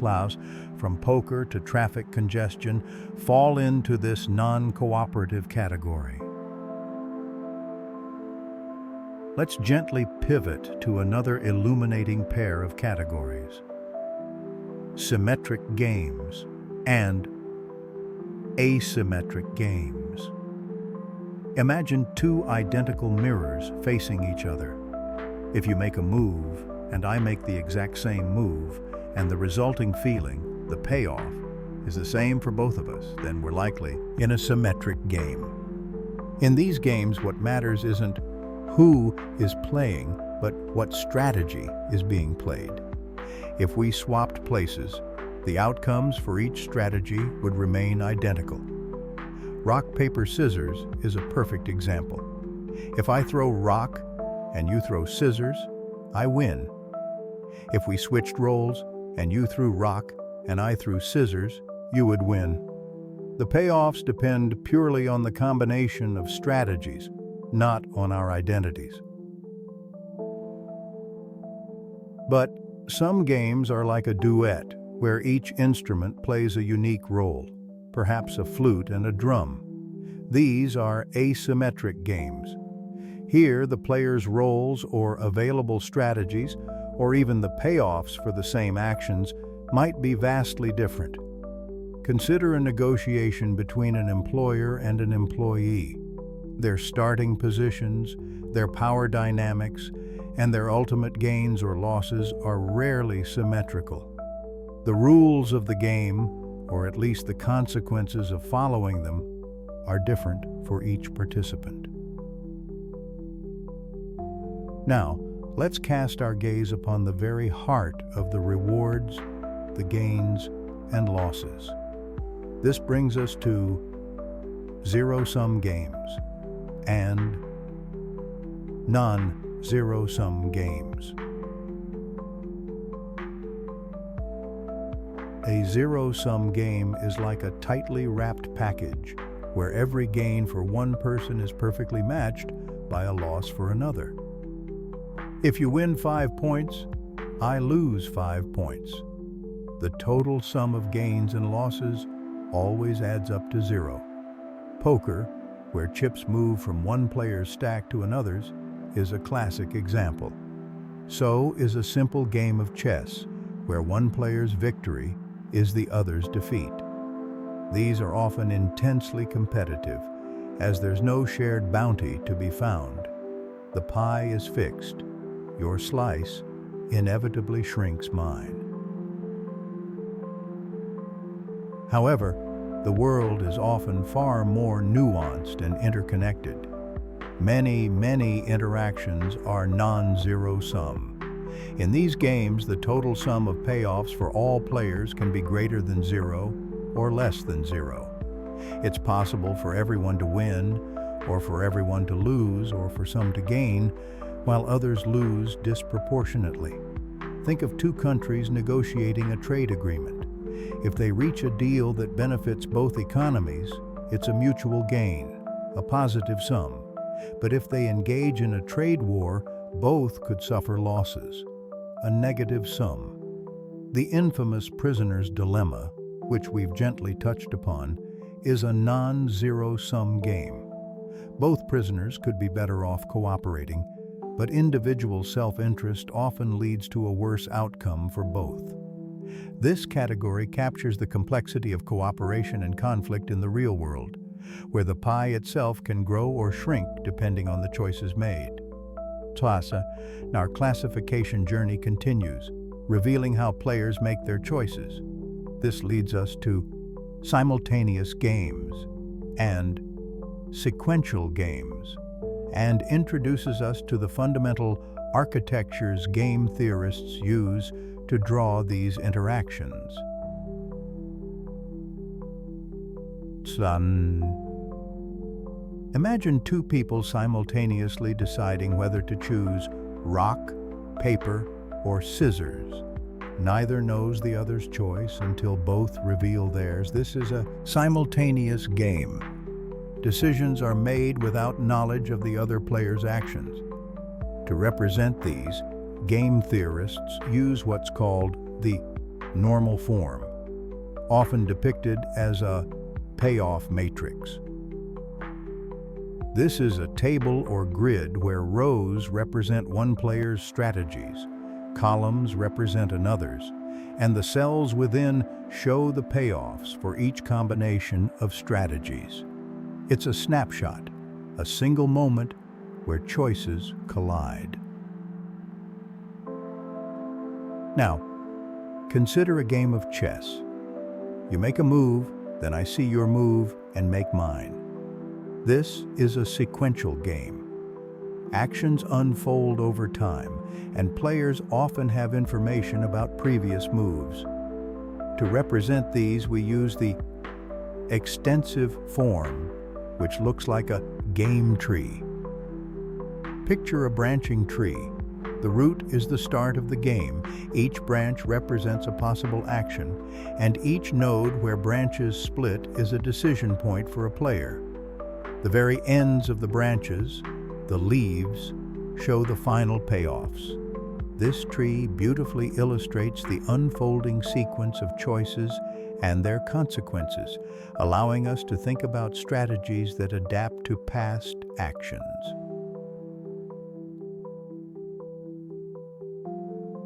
from poker to traffic congestion, fall into this non-cooperative category. Let's gently pivot to another illuminating pair of categories: symmetric games and asymmetric games. Imagine two identical mirrors facing each other. If you make a move, and I make the exact same move, and the resulting feeling, the payoff, is the same for both of us, then we're likely in a symmetric game. In these games, what matters isn't who is playing, but what strategy is being played. If we swapped places, the outcomes for each strategy would remain identical. Rock, paper, scissors is a perfect example. If I throw rock and you throw scissors, I win. If we switched roles and you threw rock and I threw scissors, you would win. The payoffs depend purely on the combination of strategies, not on our identities. But some games are like a duet, where each instrument plays a unique role, perhaps a flute and a drum. These are asymmetric games. Here, the player's roles or available strategies, or even the payoffs for the same actions, might be vastly different. Consider a negotiation between an employer and an employee. Their starting positions, their power dynamics, and their ultimate gains or losses are rarely symmetrical. The rules of the game, or at least the consequences of following them, are different for each participant. Now, let's cast our gaze upon the very heart of the rewards, the gains, and losses. This brings us to zero-sum games and non-zero-sum games. A zero-sum game is like a tightly wrapped package where every gain for one person is perfectly matched by a loss for another. If you win 5 points, I lose 5 points. The total sum of gains and losses always adds up to 0. Poker, where chips move from one player's stack to another's, is a classic example. So is a simple game of chess, where one player's victory is the other's defeat. These are often intensely competitive, as there's no shared bounty to be found. The pie is fixed. Your slice inevitably shrinks mine. However, the world is often far more nuanced and interconnected. Many interactions are non-zero sum. In these games, the total sum of payoffs for all players can be greater than 0 or less than 0. It's possible for everyone to win, or for everyone to lose, or for some to gain, while others lose disproportionately. Think of two countries negotiating a trade agreement. If they reach a deal that benefits both economies, it's a mutual gain, a positive sum. But if they engage in a trade war, both could suffer losses, a negative sum. The infamous prisoner's dilemma, which we've gently touched upon, is a non-zero-sum game. Both prisoners could be better off cooperating, but individual self-interest often leads to a worse outcome for both. This category captures the complexity of cooperation and conflict in the real world, where the pie itself can grow or shrink depending on the choices made. Taça, our classification journey continues, revealing how players make their choices. This leads us to simultaneous games and sequential games, and introduces us to the fundamental architectures game theorists use to draw these interactions. Imagine two people simultaneously deciding whether to choose rock, paper, or scissors. Neither knows the other's choice until both reveal theirs. This is a simultaneous game. Decisions are made without knowledge of the other player's actions. To represent these, game theorists use what's called the normal form, often depicted as a payoff matrix. This is a table or grid where rows represent one player's strategies, columns represent another's, and the cells within show the payoffs for each combination of strategies. It's a snapshot, a single moment where choices collide. Now, consider a game of chess. You make a move, then I see your move and make mine. This is a sequential game. Actions unfold over time, and players often have information about previous moves. To represent these, we use the extensive form, which looks like a game tree. Picture a branching tree. The root is the start of the game. Each branch represents a possible action, and each node where branches split is a decision point for a player. The very ends of the branches, the leaves, show the final payoffs. This tree beautifully illustrates the unfolding sequence of choices and their consequences, allowing us to think about strategies that adapt to past actions.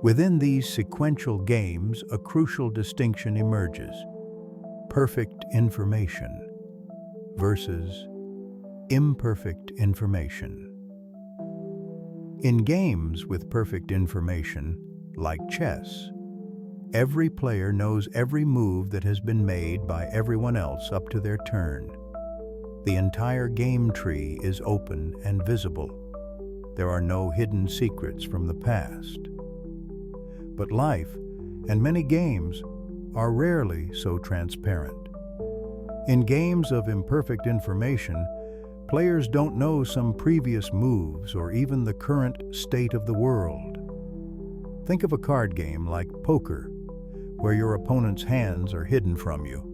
Within these sequential games, a crucial distinction emerges: perfect information versus imperfect information. In games with perfect information, like chess, every player knows every move that has been made by everyone else up to their turn. The entire game tree is open and visible. There are no hidden secrets from the past. But life, and many games, are rarely so transparent. In games of imperfect information, players don't know some previous moves or even the current state of the world. Think of a card game like poker, where your opponent's hands are hidden from you,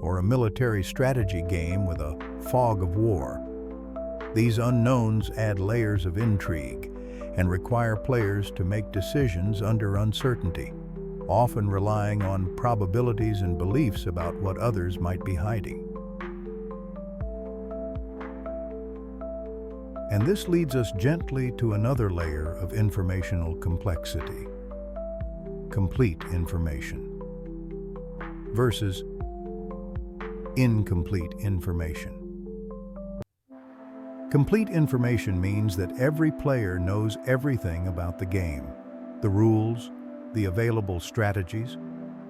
or a military strategy game with a fog of war. These unknowns add layers of intrigue and require players to make decisions under uncertainty, often relying on probabilities and beliefs about what others might be hiding. And this leads us gently to another layer of informational complexity: complete information versus incomplete information. Complete information means that every player knows everything about the game, the rules, the available strategies,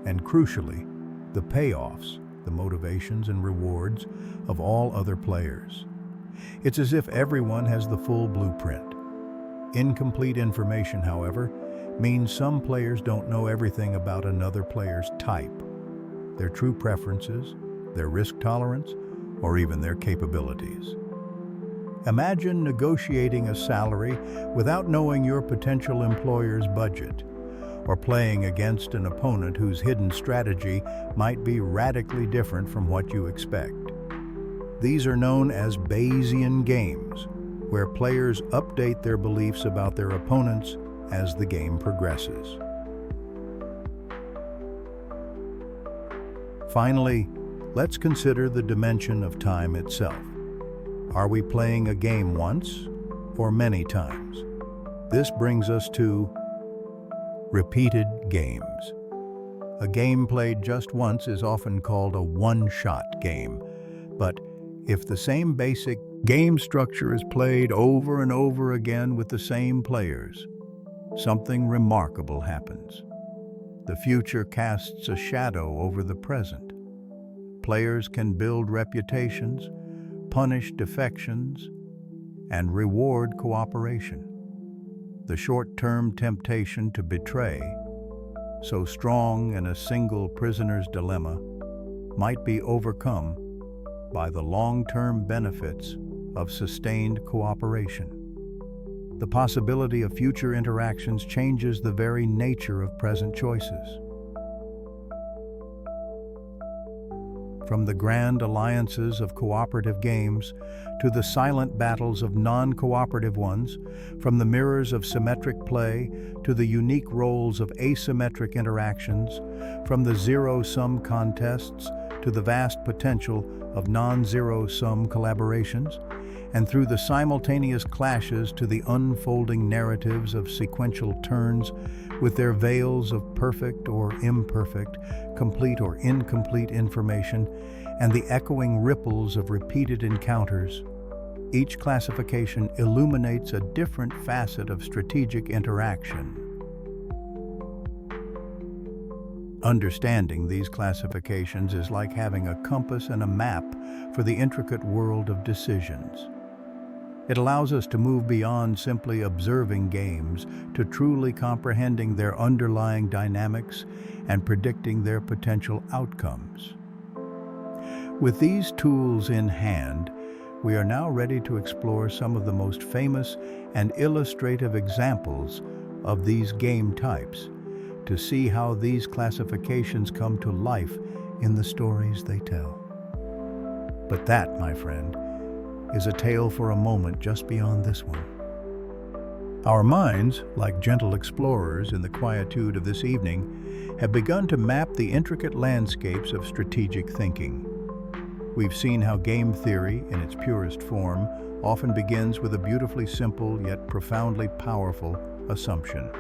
and crucially, the payoffs, the motivations and rewards of all other players. It's as if everyone has the full blueprint. Incomplete information, however, means some players don't know everything about another player's type, their true preferences, their risk tolerance, or even their capabilities. Imagine negotiating a salary without knowing your potential employer's budget, or playing against an opponent whose hidden strategy might be radically different from what you expect. These are known as Bayesian games, where players update their beliefs about their opponents as the game progresses. Finally, let's consider the dimension of time itself. Are we playing a game once or many times? This brings us to repeated games. A game played just once is often called a one-shot game, but if the same basic Game structure is played over and over again with the same players. Something remarkable happens. The future casts a shadow over the present. Players can build reputations, punish defections, and reward cooperation. The short-term temptation to betray, so strong in a single prisoner's dilemma, might be overcome by the long-term benefits of sustained cooperation. The possibility of future interactions changes the very nature of present choices. From the grand alliances of cooperative games to the silent battles of non-cooperative ones, from the mirrors of symmetric play to the unique roles of asymmetric interactions, from the zero-sum contests to the vast potential of non-zero-sum collaborations, and through the simultaneous clashes to the unfolding narratives of sequential turns with their veils of perfect or imperfect, complete or incomplete information, and the echoing ripples of repeated encounters, each classification illuminates a different facet of strategic interaction. Understanding these classifications is like having a compass and a map for the intricate world of decisions. It allows us to move beyond simply observing games to truly comprehending their underlying dynamics and predicting their potential outcomes. With these tools in hand, we are now ready to explore some of the most famous and illustrative examples of these game types, to see how these classifications come to life in the stories they tell. But that, my friend, is a tale for a moment just beyond this one. Our minds, like gentle explorers in the quietude of this evening, have begun to map the intricate landscapes of strategic thinking. We've seen how game theory, in its purest form, often begins with a beautifully simple yet profoundly powerful assumption: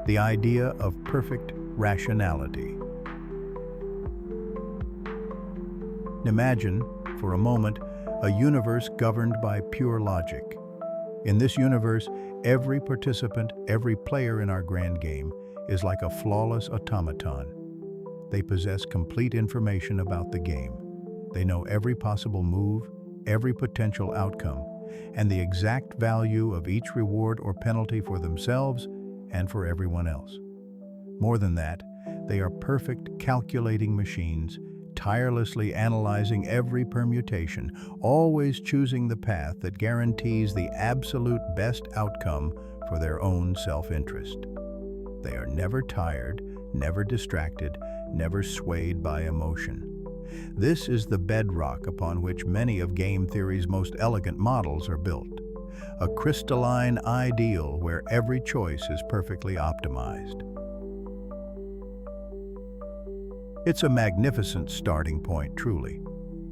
the idea of perfect rationality. Imagine, for a moment, a universe governed by pure logic. In this universe, every participant, every player in our grand game is like a flawless automaton. They possess complete information about the game. They know every possible move, every potential outcome, and the exact value of each reward or penalty for themselves and for everyone else. More than that, they are perfect calculating machines, tirelessly analyzing every permutation, always choosing the path that guarantees the absolute best outcome for their own self-interest. They are never tired, never distracted, never swayed by emotion. This is the bedrock upon which many of game theory's most elegant models are built. A crystalline ideal where every choice is perfectly optimized. It's a magnificent starting point, truly.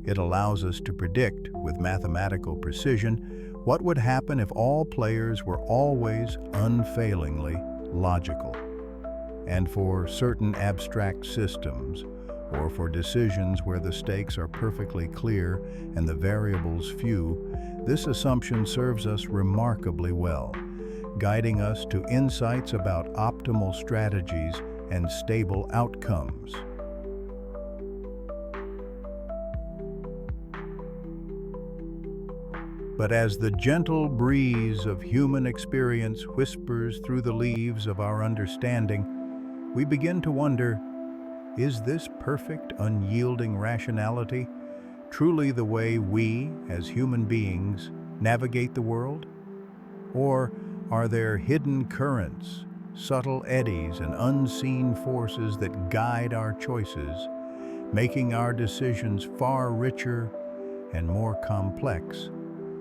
It allows us to predict, with mathematical precision, what would happen if all players were always unfailingly logical. And for certain abstract systems, or for decisions where the stakes are perfectly clear and the variables few, this assumption serves us remarkably well, guiding us to insights about optimal strategies and stable outcomes. But as the gentle breeze of human experience whispers through the leaves of our understanding, we begin to wonder, is this perfect, unyielding rationality truly the way we, as human beings, navigate the world? Or are there hidden currents, subtle eddies, and unseen forces that guide our choices, making our decisions far richer and more complex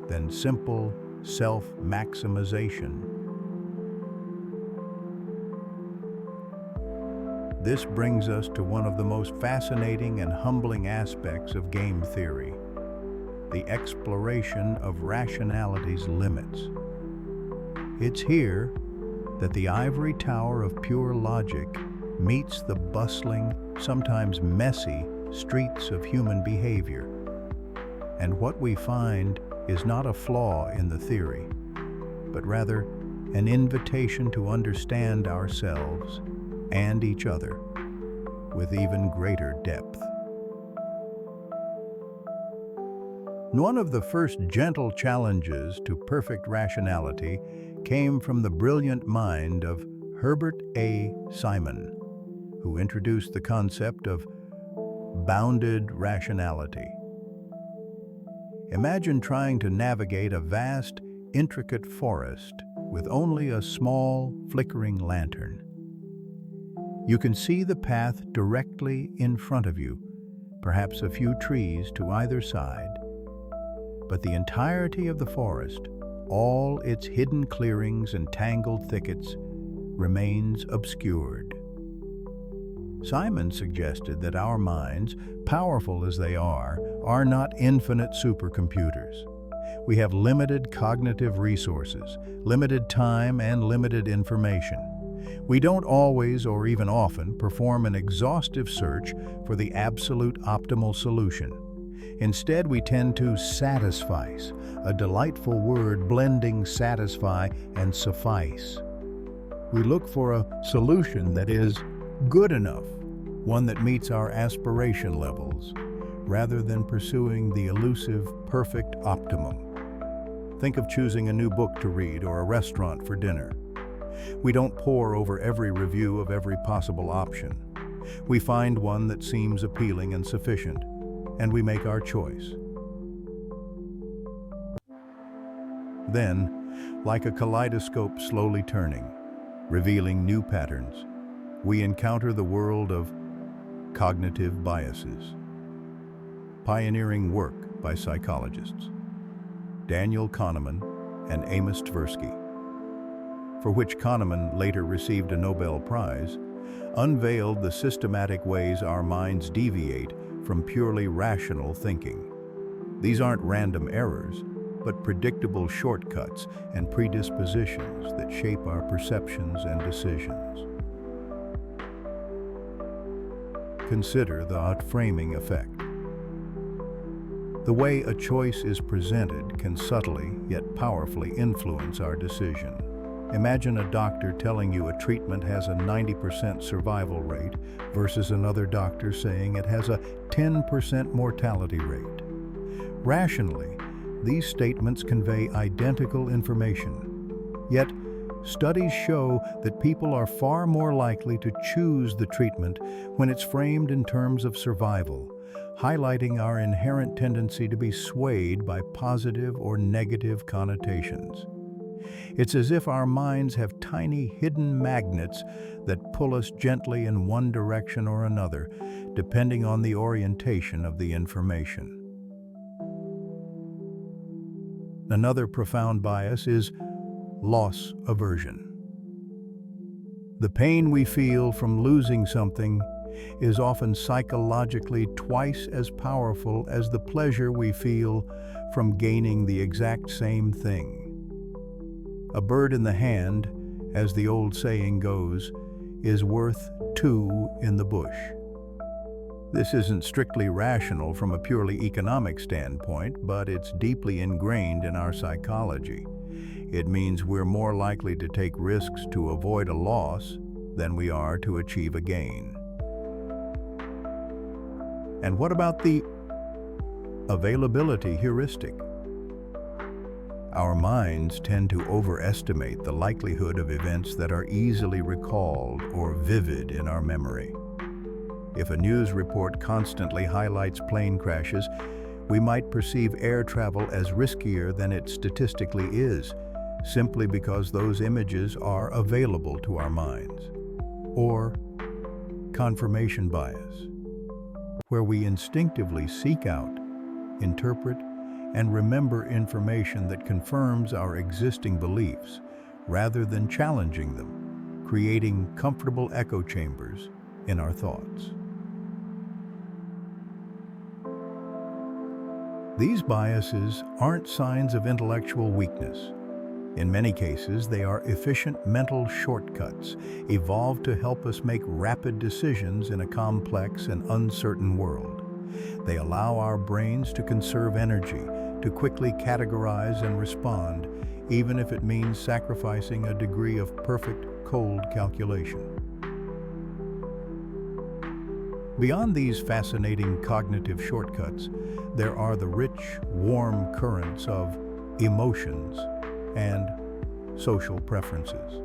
than simple self-maximization? This brings us to one of the most fascinating and humbling aspects of game theory, the exploration of rationality's limits. It's here that the ivory tower of pure logic meets the bustling, sometimes messy, streets of human behavior. And what we find is not a flaw in the theory, but rather an invitation to understand ourselves and each other with even greater depth. One of the first gentle challenges to perfect rationality came from the brilliant mind of Herbert A. Simon, who introduced the concept of bounded rationality. Imagine trying to navigate a vast, intricate forest with only a small, flickering lantern. You can see the path directly in front of you, perhaps a few trees to either side, but the entirety of the forest, all its hidden clearings and tangled thickets, remains obscured. Simon suggested that our minds, powerful as they are not infinite supercomputers. We have limited cognitive resources, limited time, and limited information. We don't always, or even often, perform an exhaustive search for the absolute optimal solution. Instead, we tend to satisfice, a delightful word blending satisfy and suffice. We look for a solution that is good enough, one that meets our aspiration levels, rather than pursuing the elusive, perfect optimum. Think of choosing a new book to read or a restaurant for dinner. We don't pore over every review of every possible option. We find one that seems appealing and sufficient, and we make our choice. Then, like a kaleidoscope slowly turning, revealing new patterns, we encounter the world of cognitive biases. Pioneering work by psychologists Daniel Kahneman and Amos Tversky, for which Kahneman later received a Nobel Prize, unveiled the systematic ways our minds deviate from purely rational thinking. These aren't random errors, but predictable shortcuts and predispositions that shape our perceptions and decisions. Consider the outframing effect. The way a choice is presented can subtly yet powerfully influence our decision. Imagine a doctor telling you a treatment has a 90% survival rate versus another doctor saying it has a 10% mortality rate. Rationally, these statements convey identical information. Yet, studies show that people are far more likely to choose the treatment when it's framed in terms of survival, highlighting our inherent tendency to be swayed by positive or negative connotations. It's as if our minds have tiny hidden magnets that pull us gently in one direction or another, depending on the orientation of the information. Another profound bias is loss aversion. The pain we feel from losing something is often psychologically twice as powerful as the pleasure we feel from gaining the exact same thing. A bird in the hand, as the old saying goes, is worth two in the bush. This isn't strictly rational from a purely economic standpoint, but it's deeply ingrained in our psychology. It means we're more likely to take risks to avoid a loss than we are to achieve a gain. And what about the availability heuristic? Our minds tend to overestimate the likelihood of events that are easily recalled or vivid in our memory. If a news report constantly highlights plane crashes, we might perceive air travel as riskier than it statistically is, simply because those images are available to our minds. Or confirmation bias, where we instinctively seek out, interpret, and remember information that confirms our existing beliefs rather than challenging them, creating comfortable echo chambers in our thoughts. These biases aren't signs of intellectual weakness. In many cases, they are efficient mental shortcuts, evolved to help us make rapid decisions in a complex and uncertain world. They allow our brains to conserve energy, to quickly categorize and respond, even if it means sacrificing a degree of perfect, cold calculation. Beyond these fascinating cognitive shortcuts, there are the rich, warm currents of emotions and social preferences.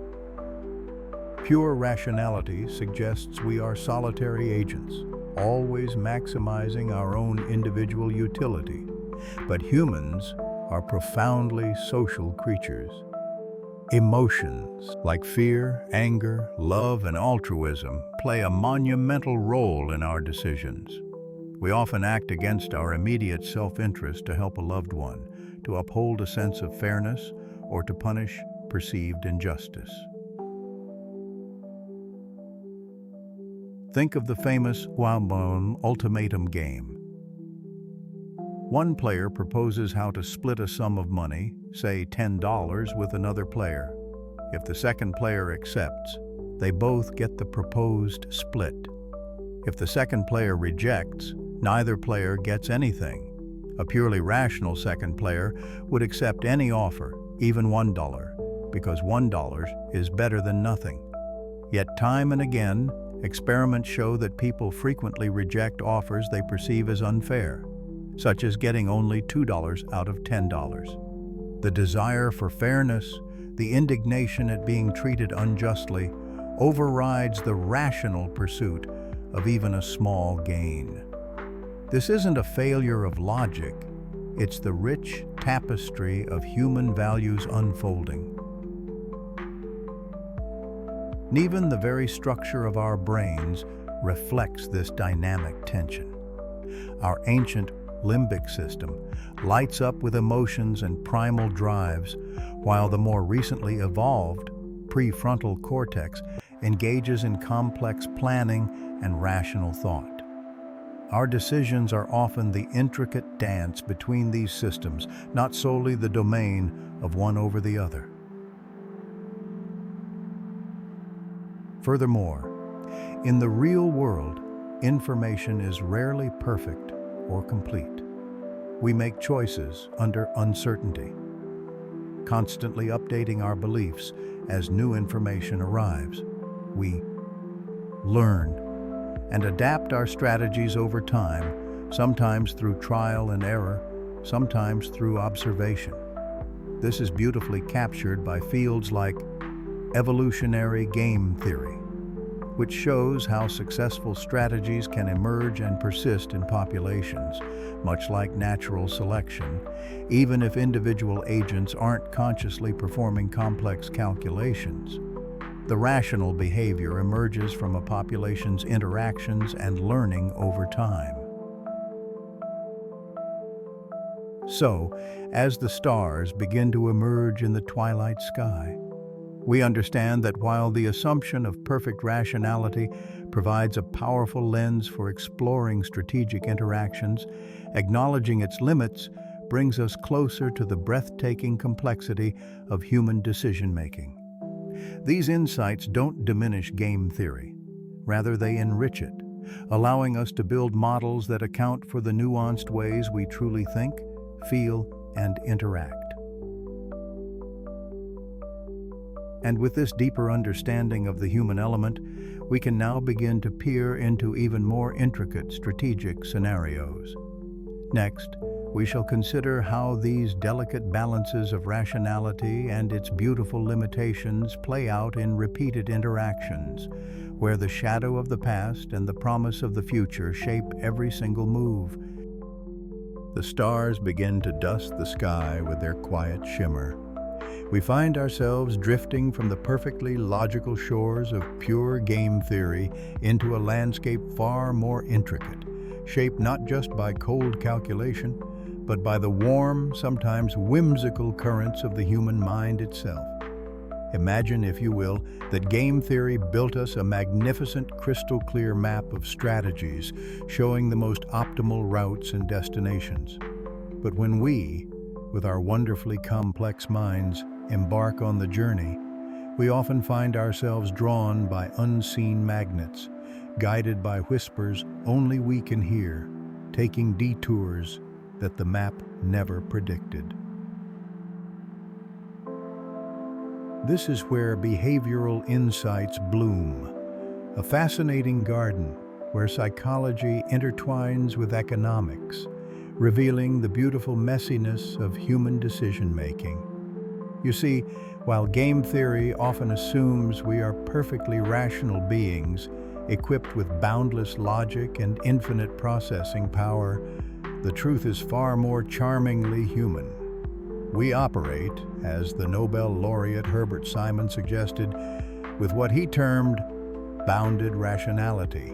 Pure rationality suggests we are solitary agents, always maximizing our own individual utility. But humans are profoundly social creatures. Emotions like fear, anger, love, and altruism play a monumental role in our decisions. We often act against our immediate self-interest to help a loved one, to uphold a sense of fairness, or to punish perceived injustice. Think of the famous well-known ultimatum game. One player proposes how to split a sum of money, say $10, with another player. If the second player accepts, they both get the proposed split. If the second player rejects, neither player gets anything. A purely rational second player would accept any offer, even $1, because $1 is better than nothing. Yet time and again, experiments show that people frequently reject offers they perceive as unfair, such as getting only $2 out of $10. The desire for fairness, the indignation at being treated unjustly, overrides the rational pursuit of even a small gain. This isn't a failure of logic, it's the rich tapestry of human values unfolding. Even the very structure of our brains reflects this dynamic tension. Our ancient limbic system lights up with emotions and primal drives, while the more recently evolved prefrontal cortex engages in complex planning and rational thought. Our decisions are often the intricate dance between these systems, not solely the domain of one over the other. Furthermore, in the real world, information is rarely perfect or complete. We make choices under uncertainty, constantly updating our beliefs as new information arrives. We learn and adapt our strategies over time, sometimes through trial and error, sometimes through observation. This is beautifully captured by fields like evolutionary game theory, which shows how successful strategies can emerge and persist in populations, much like natural selection, even if individual agents aren't consciously performing complex calculations. The rational behavior emerges from a population's interactions and learning over time. So, as the stars begin to emerge in the twilight sky, we understand that while the assumption of perfect rationality provides a powerful lens for exploring strategic interactions, acknowledging its limits brings us closer to the breathtaking complexity of human decision-making. These insights don't diminish game theory. Rather, they enrich it, allowing us to build models that account for the nuanced ways we truly think, feel, and interact. And with this deeper understanding of the human element, we can now begin to peer into even more intricate strategic scenarios. Next, we shall consider how these delicate balances of rationality and its beautiful limitations play out in repeated interactions, where the shadow of the past and the promise of the future shape every single move. The stars begin to dust the sky with their quiet shimmer. We find ourselves drifting from the perfectly logical shores of pure game theory into a landscape far more intricate, shaped not just by cold calculation, but by the warm, sometimes whimsical currents of the human mind itself. Imagine, if you will, that game theory built us a magnificent crystal-clear map of strategies showing the most optimal routes and destinations. But when we, with our wonderfully complex minds, embark on the journey, we often find ourselves drawn by unseen magnets, guided by whispers only we can hear, taking detours that the map never predicted. This is where behavioral insights bloom, a fascinating garden where psychology intertwines with economics, revealing the beautiful messiness of human decision-making. You see, while game theory often assumes we are perfectly rational beings, equipped with boundless logic and infinite processing power, the truth is far more charmingly human. We operate, as the Nobel laureate Herbert Simon suggested, with what he termed bounded rationality.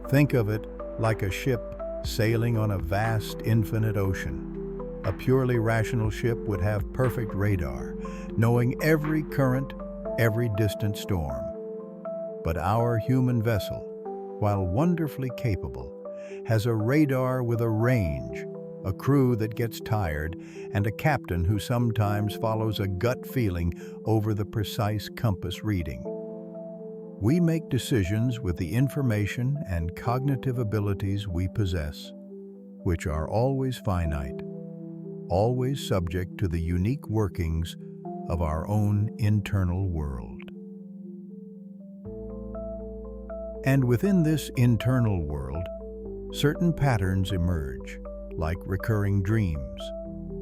Think of it like a ship sailing on a vast, infinite ocean. A purely rational ship would have perfect radar, knowing every current, every distant storm. But our human vessel, while wonderfully capable, has a radar with a range, a crew that gets tired, and a captain who sometimes follows a gut feeling over the precise compass reading. We make decisions with the information and cognitive abilities we possess, which are always finite, always subject to the unique workings of our own internal world. And within this internal world, certain patterns emerge, like recurring dreams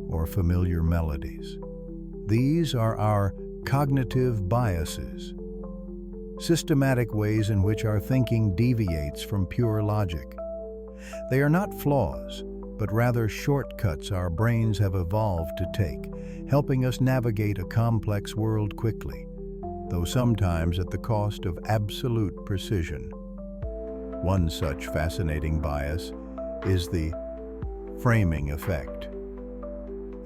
or familiar melodies. These are our cognitive biases, systematic ways in which our thinking deviates from pure logic. They are not flaws, but rather shortcuts our brains have evolved to take, helping us navigate a complex world quickly, though sometimes at the cost of absolute precision. One such fascinating bias is the framing effect.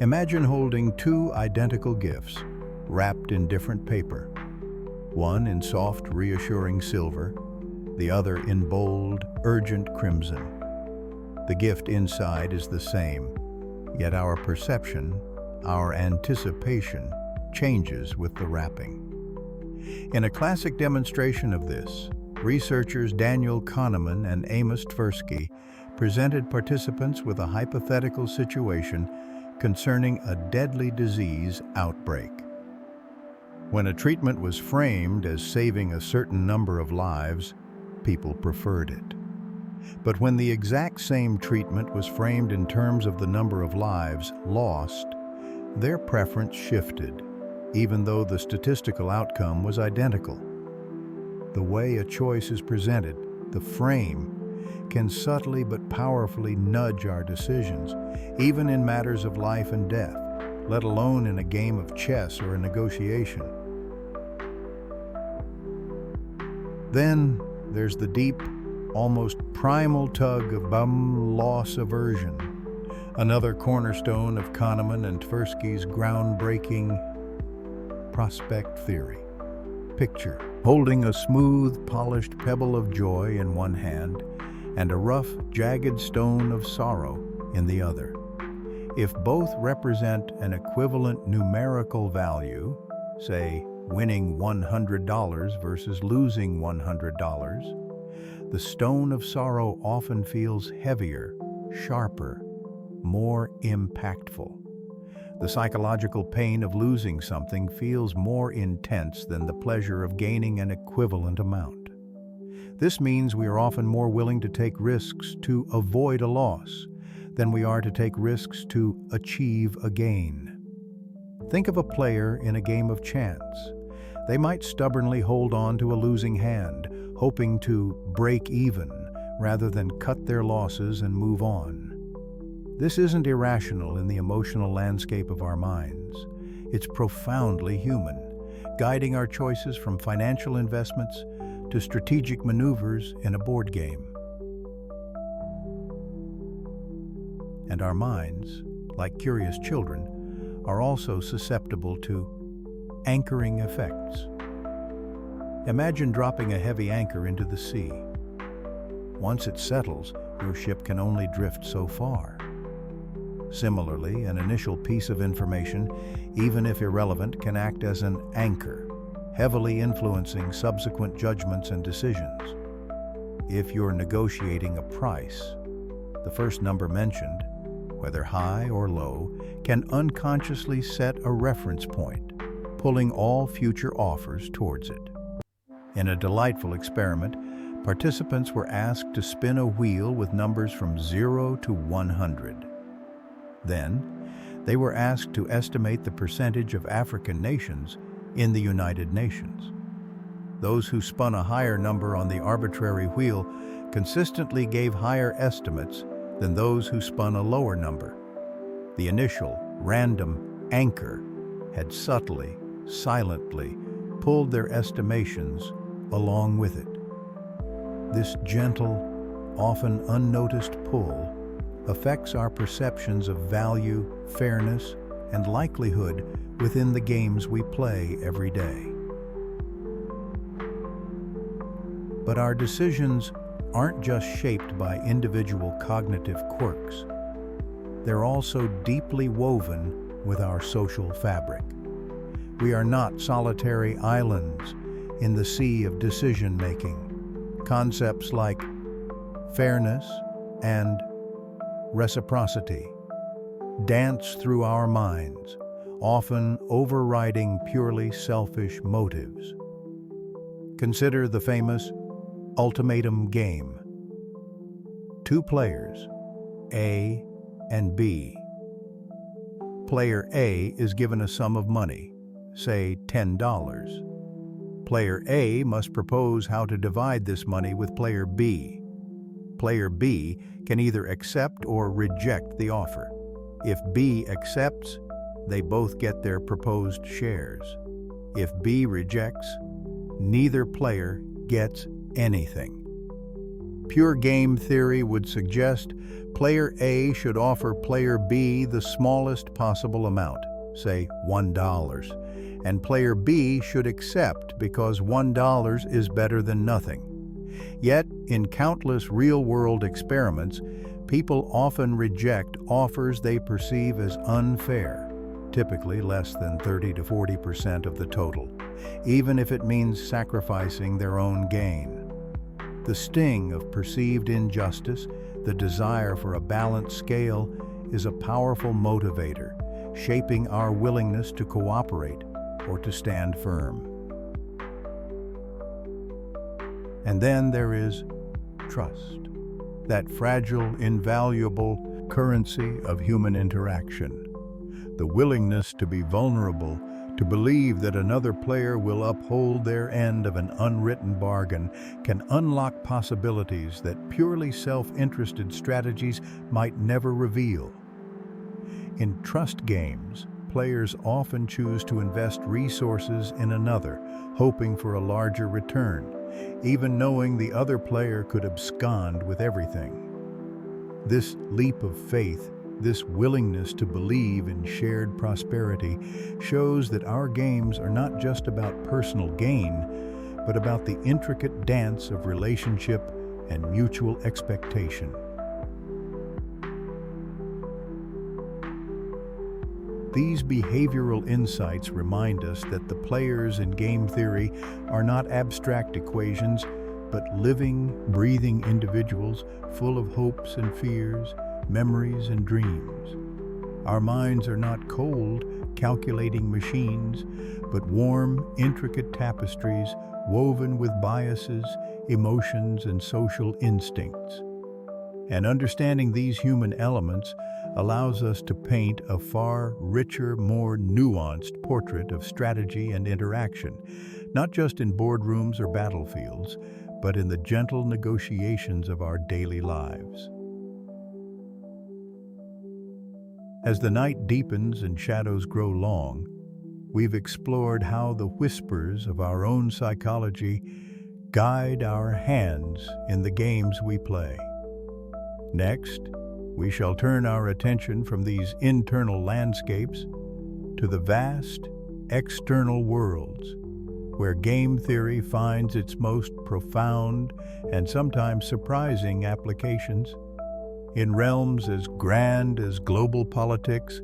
Imagine holding two identical gifts, wrapped in different paper, one in soft, reassuring silver, the other in bold, urgent crimson. The gift inside is the same, yet our perception, our anticipation, changes with the wrapping. In a classic demonstration of this, researchers Daniel Kahneman and Amos Tversky presented participants with a hypothetical situation concerning a deadly disease outbreak. When a treatment was framed as saving a certain number of lives, people preferred it. But when the exact same treatment was framed in terms of the number of lives lost, their preference shifted, even though the statistical outcome was identical. The way a choice is presented, the frame, can subtly but powerfully nudge our decisions, even in matters of life and death, let alone in a game of chess or a negotiation. Then there's the deep, almost primal tug of loss aversion, another cornerstone of Kahneman and Tversky's groundbreaking prospect theory. Picture holding a smooth, polished pebble of joy in one hand and a rough, jagged stone of sorrow in the other. If both represent an equivalent numerical value, say winning $100 versus losing $100, the stone of sorrow often feels heavier, sharper, more impactful. The psychological pain of losing something feels more intense than the pleasure of gaining an equivalent amount. This means we are often more willing to take risks to avoid a loss than we are to take risks to achieve a gain. Think of a player in a game of chance. They might stubbornly hold on to a losing hand, hoping to break even rather than cut their losses and move on. This isn't irrational in the emotional landscape of our minds. It's profoundly human, guiding our choices from financial investments to strategic maneuvers in a board game. And our minds, like curious children, are also susceptible to anchoring effects. Imagine dropping a heavy anchor into the sea. Once it settles, your ship can only drift so far. Similarly, an initial piece of information, even if irrelevant, can act as an anchor, heavily influencing subsequent judgments and decisions. If you're negotiating a price, the first number mentioned, whether high or low, can unconsciously set a reference point, pulling all future offers towards it. In a delightful experiment, participants were asked to spin a wheel with numbers from 0 to 100. Then, they were asked to estimate the percentage of African nations in the United Nations. Those who spun a higher number on the arbitrary wheel consistently gave higher estimates than those who spun a lower number. The initial, random anchor had subtly, silently pulled their estimations along with it. This gentle, often unnoticed pull affects our perceptions of value, fairness, and likelihood within the games we play every day. But our decisions aren't just shaped by individual cognitive quirks. They're also deeply woven with our social fabric. We are not solitary islands in the sea of decision-making. Concepts like fairness and reciprocity dance through our minds, often overriding purely selfish motives. Consider the famous ultimatum game. Two players, A and B. Player A is given a sum of money, say $10. Player A must propose how to divide this money with player B. Player B can either accept or reject the offer. If B accepts, they both get their proposed shares. If B rejects, neither player gets anything. Pure game theory would suggest player A should offer player B the smallest possible amount, say $1, and player B should accept because $1 is better than nothing. Yet, in countless real-world experiments, people often reject offers they perceive as unfair, typically less than 30 to 40% of the total, even if it means sacrificing their own gain. The sting of perceived injustice, the desire for a balanced scale, is a powerful motivator, shaping our willingness to cooperate or to stand firm. And then there is trust, that fragile, invaluable currency of human interaction. The willingness to be vulnerable, to believe that another player will uphold their end of an unwritten bargain, can unlock possibilities that purely self-interested strategies might never reveal. In trust games, players often choose to invest resources in another, hoping for a larger return, even knowing the other player could abscond with everything. This leap of faith, this willingness to believe in shared prosperity, shows that our games are not just about personal gain, but about the intricate dance of relationship and mutual expectation. These behavioral insights remind us that the players in game theory are not abstract equations, but living, breathing individuals full of hopes and fears, memories and dreams. Our minds are not cold, calculating machines, but warm, intricate tapestries woven with biases, emotions, and social instincts. And understanding these human elements allows us to paint a far richer, more nuanced portrait of strategy and interaction, not just in boardrooms or battlefields, but in the gentle negotiations of our daily lives. As the night deepens and shadows grow long, we've explored how the whispers of our own psychology guide our hands in the games we play. Next, we shall turn our attention from these internal landscapes to the vast, external worlds, where game theory finds its most profound and sometimes surprising applications, in realms as grand as global politics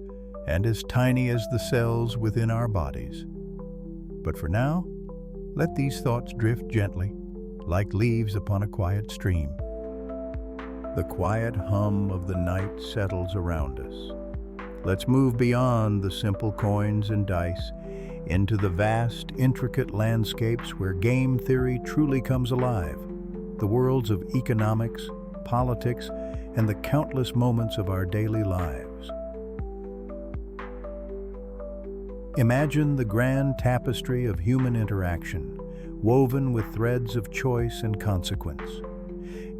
and as tiny as the cells within our bodies. But for now, let these thoughts drift gently, like leaves upon a quiet stream. The quiet hum of the night settles around us. Let's move beyond the simple coins and dice into the vast, intricate landscapes where game theory truly comes alive. The worlds of economics, politics, and the countless moments of our daily lives. Imagine the grand tapestry of human interaction, woven with threads of choice and consequence.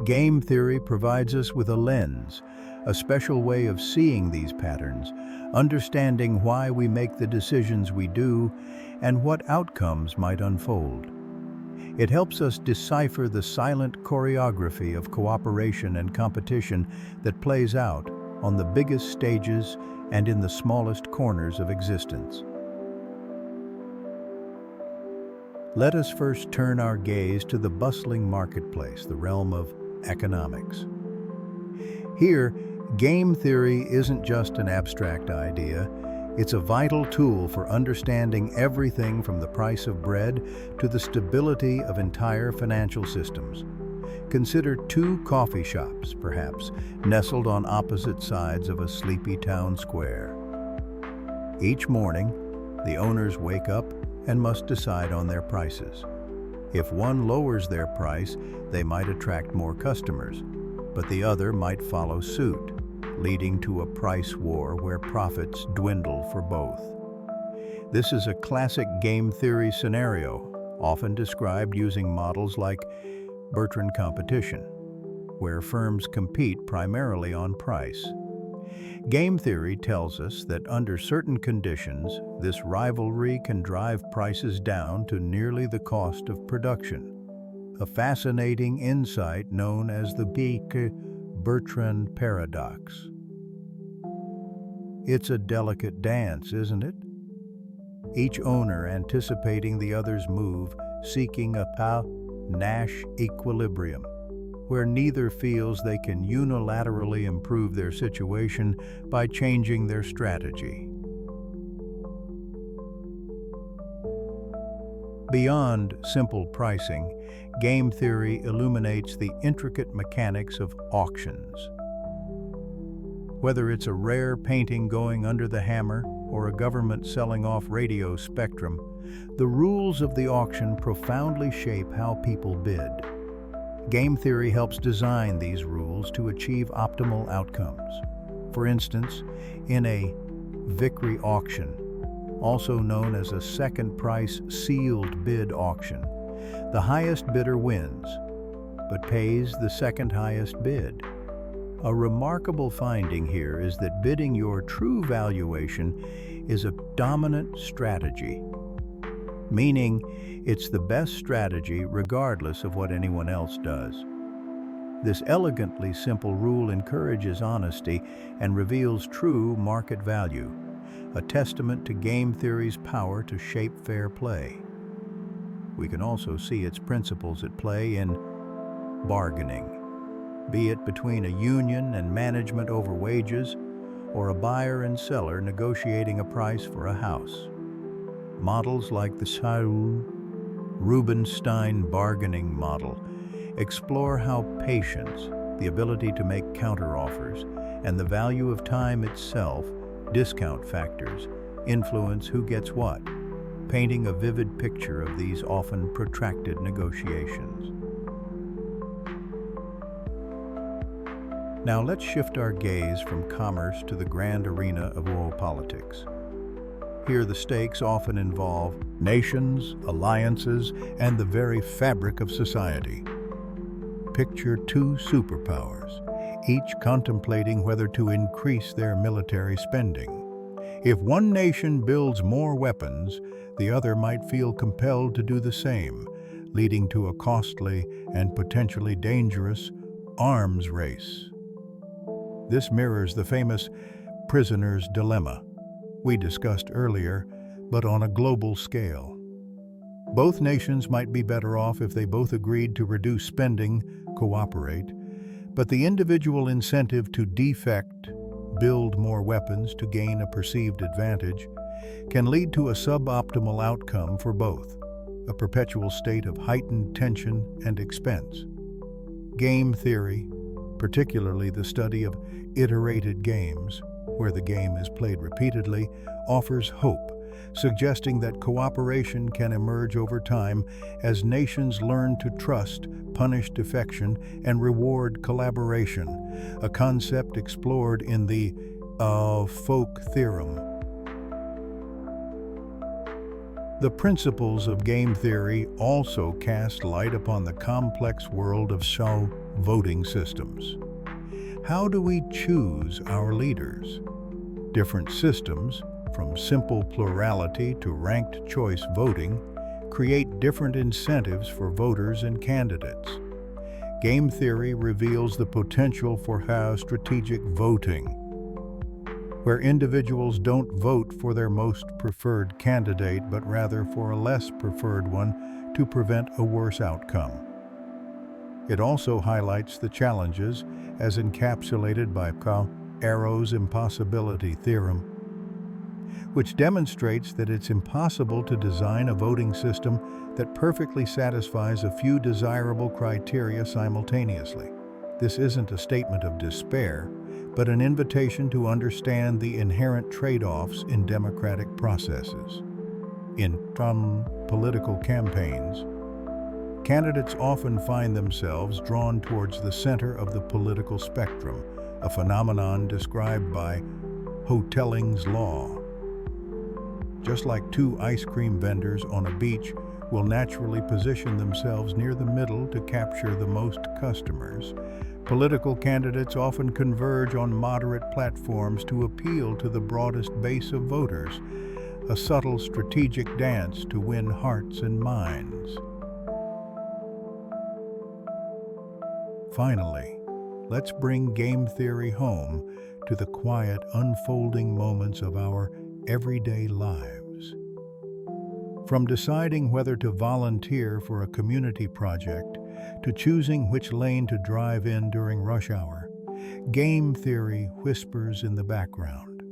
Game theory provides us with a lens, a special way of seeing these patterns, understanding why we make the decisions we do, and what outcomes might unfold. It helps us decipher the silent choreography of cooperation and competition that plays out on the biggest stages and in the smallest corners of existence. Let us first turn our gaze to the bustling marketplace, the realm of economics. Here, game theory isn't just an abstract idea, it's a vital tool for understanding everything from the price of bread to the stability of entire financial systems. Consider two coffee shops, perhaps, nestled on opposite sides of a sleepy town square. Each morning, the owners wake up and must decide on their prices. If one lowers their price, they might attract more customers, but the other might follow suit, leading to a price war where profits dwindle for both. This is a classic game theory scenario, often described using models like Bertrand competition, where firms compete primarily on price. Game theory tells us that under certain conditions, this rivalry can drive prices down to nearly the cost of production. A fascinating insight known as the Bertrand paradox. It's a delicate dance, isn't it? Each owner anticipating the other's move, seeking a Nash equilibrium, where neither feels they can unilaterally improve their situation by changing their strategy. Beyond simple pricing, game theory illuminates the intricate mechanics of auctions. Whether it's a rare painting going under the hammer or a government selling off radio spectrum, the rules of the auction profoundly shape how people bid. Game theory helps design these rules to achieve optimal outcomes. For instance, in a victory auction, also known as a second price sealed bid auction, the highest bidder wins, but pays the second highest bid. A remarkable finding here is that bidding your true valuation is a dominant strategy, meaning it's the best strategy regardless of what anyone else does. This elegantly simple rule encourages honesty and reveals true market value, a testament to game theory's power to shape fair play. We can also see its principles at play in bargaining, be it between a union and management over wages, or a buyer and seller negotiating a price for a house. Models like the Rubinstein bargaining model explore how patience, the ability to make counteroffers, and the value of time itself, discount factors, influence who gets what, painting a vivid picture of these often protracted negotiations. Now let's shift our gaze from commerce to the grand arena of world politics. Here the stakes often involve nations, alliances, and the very fabric of society. Picture two superpowers, each contemplating whether to increase their military spending. If one nation builds more weapons, the other might feel compelled to do the same, leading to a costly and potentially dangerous arms race. This mirrors the famous prisoner's dilemma we discussed earlier, but on a global scale. Both nations might be better off if they both agreed to reduce spending, cooperate, but the individual incentive to defect, build more weapons to gain a perceived advantage, can lead to a suboptimal outcome for both, a perpetual state of heightened tension and expense. Game theory, particularly the study of iterated games, where the game is played repeatedly, offers hope, suggesting that cooperation can emerge over time as nations learn to trust, punish defection, and reward collaboration, a concept explored in the folk theorem. The principles of game theory also cast light upon the complex world of voting systems. How do we choose our leaders? Different systems, from simple plurality to ranked choice voting, create different incentives for voters and candidates. Game theory reveals the potential for strategic voting, where individuals don't vote for their most preferred candidate, but rather for a less preferred one to prevent a worse outcome. It also highlights the challenges as encapsulated by Arrow's impossibility theorem, which demonstrates that it's impossible to design a voting system that perfectly satisfies a few desirable criteria simultaneously. This isn't a statement of despair, but an invitation to understand the inherent trade-offs in democratic processes. In political campaigns, candidates often find themselves drawn towards the center of the political spectrum, a phenomenon described by Hotelling's law. Just like two ice cream vendors on a beach will naturally position themselves near the middle to capture the most customers, political candidates often converge on moderate platforms to appeal to the broadest base of voters, a subtle strategic dance to win hearts and minds. Finally, let's bring game theory home to the quiet, unfolding moments of our everyday lives. From deciding whether to volunteer for a community project to choosing which lane to drive in during rush hour, game theory whispers in the background.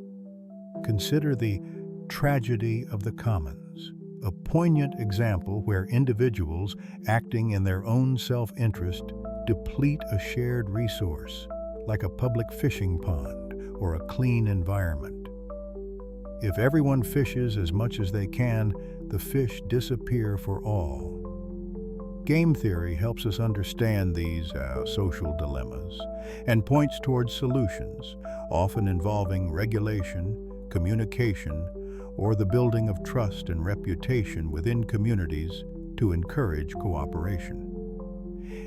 Consider the tragedy of the commons, a poignant example where individuals acting in their own self-interest deplete a shared resource, like a public fishing pond or a clean environment. If everyone fishes as much as they can, the fish disappear for all. Game theory helps us understand these social dilemmas and points towards solutions, often involving regulation, communication, or the building of trust and reputation within communities to encourage cooperation.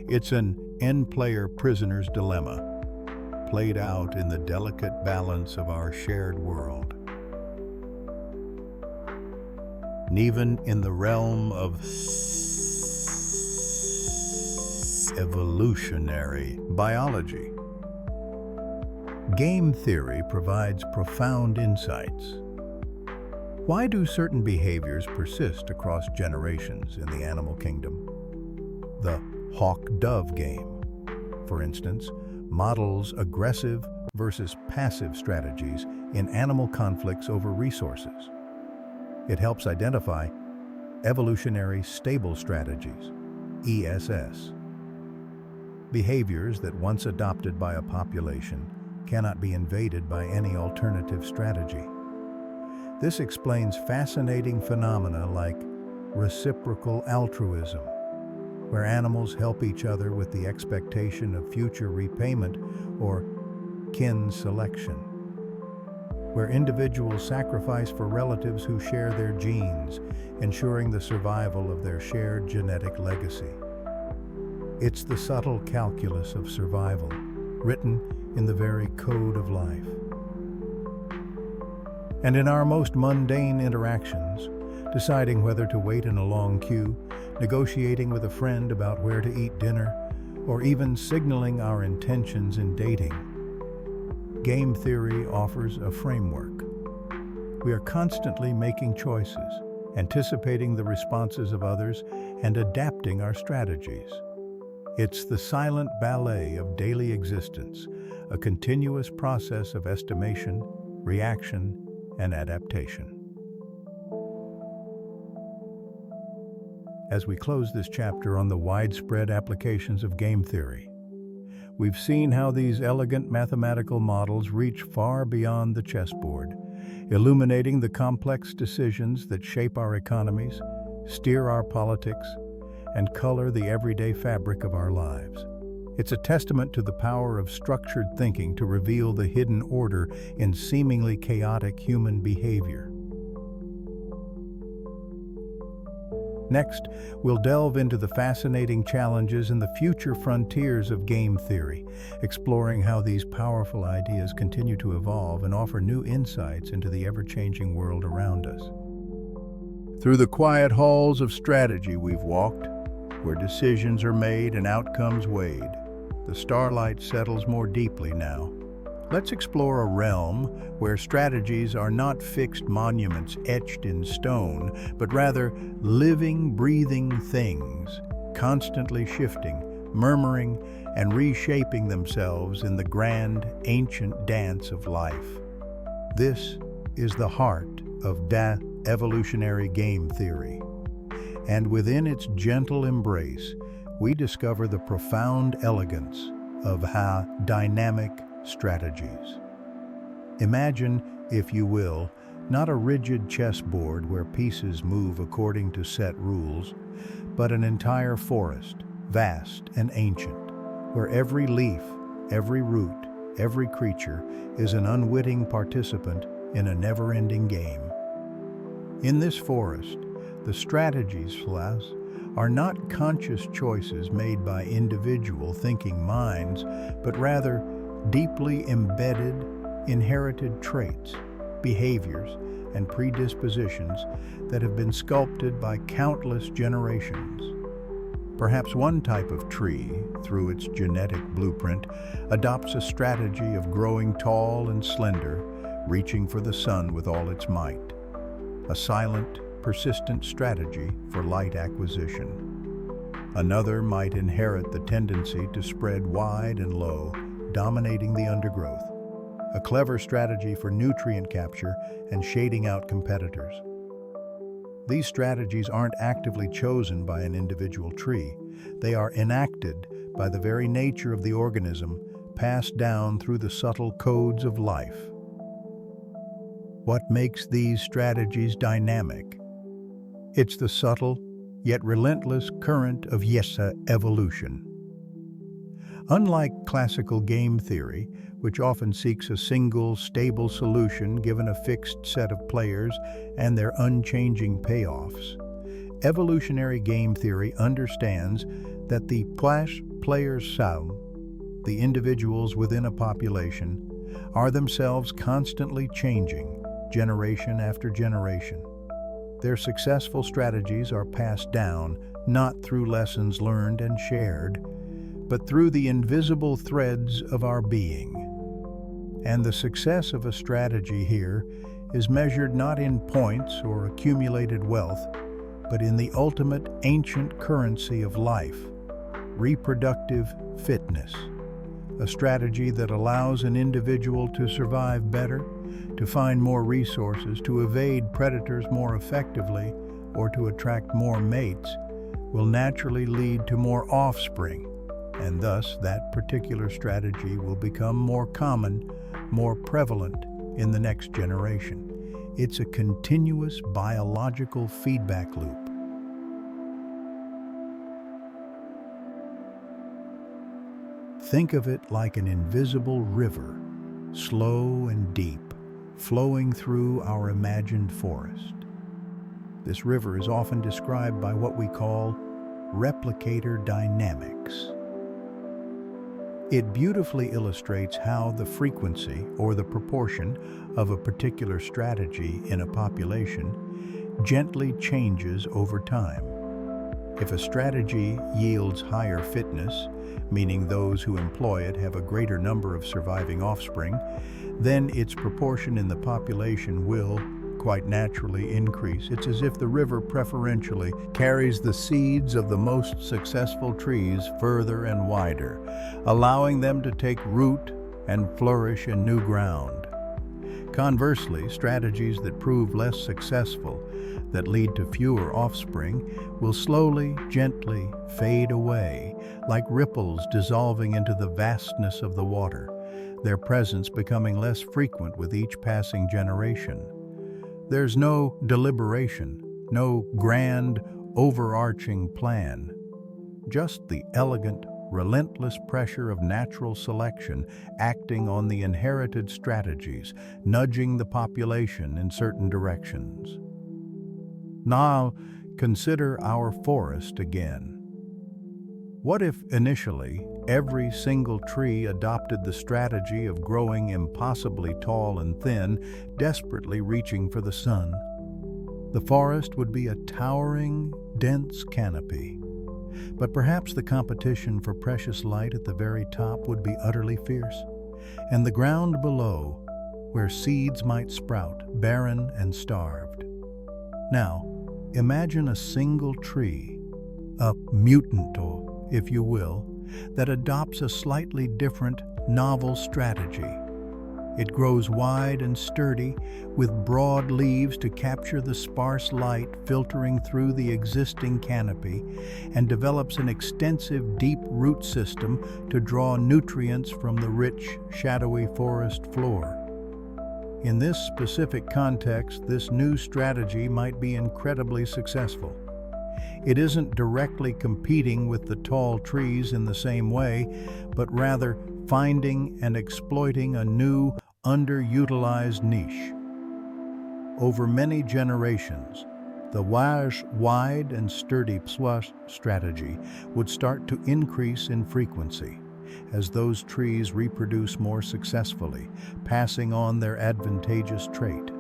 It's an end-player prisoner's dilemma, played out in the delicate balance of our shared world. And even in the realm of evolutionary biology, game theory provides profound insights. Why do certain behaviors persist across generations in the animal kingdom? The hawk-dove game, for instance, models aggressive versus passive strategies in animal conflicts over resources. It helps identify evolutionary stable strategies, ESS. Behaviors that once adopted by a population cannot be invaded by any alternative strategy. This explains fascinating phenomena like reciprocal altruism, where animals help each other with the expectation of future repayment, or kin selection, where individuals sacrifice for relatives who share their genes, ensuring the survival of their shared genetic legacy. It's the subtle calculus of survival, written in the very code of life. And in our most mundane interactions, deciding whether to wait in a long queue, negotiating with a friend about where to eat dinner, or even signaling our intentions in dating, game theory offers a framework. We are constantly making choices, anticipating the responses of others, and adapting our strategies. It's the silent ballet of daily existence, a continuous process of estimation, reaction, and adaptation. As we close this chapter on the widespread applications of game theory, We've seen how these elegant mathematical models reach far beyond the chessboard, illuminating the complex decisions that shape our economies, steer our politics, and color the everyday fabric of our lives. It's a testament to the power of structured thinking to reveal the hidden order in seemingly chaotic human behavior. Next, we'll delve into the fascinating challenges and the future frontiers of game theory, exploring how these powerful ideas continue to evolve and offer new insights into the ever-changing world around us. Through the quiet halls of strategy we've walked, where decisions are made and outcomes weighed, the starlight settles more deeply now. Let's explore a realm where strategies are not fixed monuments etched in stone, but rather living, breathing things, constantly shifting, murmuring, and reshaping themselves in the grand, ancient dance of life. This is the heart of evolutionary game theory, and within its gentle embrace, we discover the profound elegance of dynamic strategies. Imagine, if you will, not a rigid chessboard where pieces move according to set rules, but an entire forest, vast and ancient, where every leaf, every root, every creature is an unwitting participant in a never-ending game. In this forest, the strategies are not conscious choices made by individual thinking minds, but rather deeply embedded, inherited traits, behaviors, and predispositions that have been sculpted by countless generations. Perhaps one type of tree, through its genetic blueprint, adopts a strategy of growing tall and slender, reaching for the sun with all its might. A silent, persistent strategy for light acquisition. Another might inherit the tendency to spread wide and low, dominating the undergrowth. A clever strategy for nutrient capture and shading out competitors. These strategies aren't actively chosen by an individual tree. They are enacted by the very nature of the organism, passed down through the subtle codes of life. What makes these strategies dynamic? It's the subtle, yet relentless current of evolution. Unlike classical game theory, which often seeks a single, stable solution given a fixed set of players and their unchanging payoffs, evolutionary game theory understands that the players, the individuals within a population, are themselves constantly changing, generation after generation. Their successful strategies are passed down not through lessons learned and shared, but through the invisible threads of our being. And the success of a strategy here is measured not in points or accumulated wealth, but in the ultimate ancient currency of life, reproductive fitness. A strategy that allows an individual to survive better, to find more resources, to evade predators more effectively, or to attract more mates, will naturally lead to more offspring, and thus that particular strategy will become more common, more prevalent in the next generation. It's a continuous biological feedback loop. Think of it like an invisible river, slow and deep, flowing through our imagined forest. This river is often described by what we call replicator dynamics. It beautifully illustrates how the frequency or the proportion of a particular strategy in a population gently changes over time. If a strategy yields higher fitness, meaning those who employ it have a greater number of surviving offspring, then its proportion in the population will, quite naturally, increase. It's as if the river preferentially carries the seeds of the most successful trees further and wider, allowing them to take root and flourish in new ground. Conversely, strategies that prove less successful, that lead to fewer offspring, will slowly, gently fade away, like ripples dissolving into the vastness of the water, their presence becoming less frequent with each passing generation. There's no deliberation, no grand, overarching plan, just the elegant, relentless pressure of natural selection acting on the inherited strategies, nudging the population in certain directions. Now, consider our forest again. What if initially every single tree adopted the strategy of growing impossibly tall and thin, desperately reaching for the sun? The forest would be a towering, dense canopy. But perhaps the competition for precious light at the very top would be utterly fierce, and the ground below, where seeds might sprout, barren and starved. Now, imagine a single tree, a mutant, or if you will, that adopts a slightly different, novel strategy. It grows wide and sturdy, with broad leaves to capture the sparse light filtering through the existing canopy, and develops an extensive, deep root system to draw nutrients from the rich, shadowy forest floor. In this specific context, this new strategy might be incredibly successful. It isn't directly competing with the tall trees in the same way, but rather finding and exploiting a new, underutilized niche. Over many generations, the wide and sturdy plus strategy would start to increase in frequency as those trees reproduce more successfully, passing on their advantageous trait.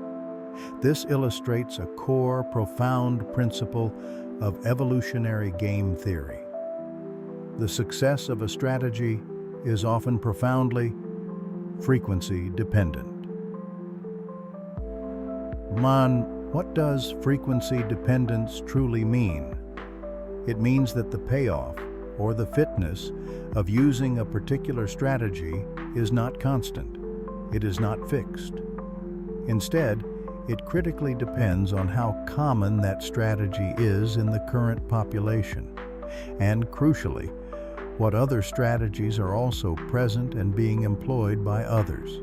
This illustrates a core, profound principle of evolutionary game theory. The success of a strategy is often profoundly frequency dependent. What does frequency dependence truly mean? It means that the payoff, or the fitness, of using a particular strategy is not constant. It is not fixed. Instead, it critically depends on how common that strategy is in the current population, and crucially, what other strategies are also present and being employed by others.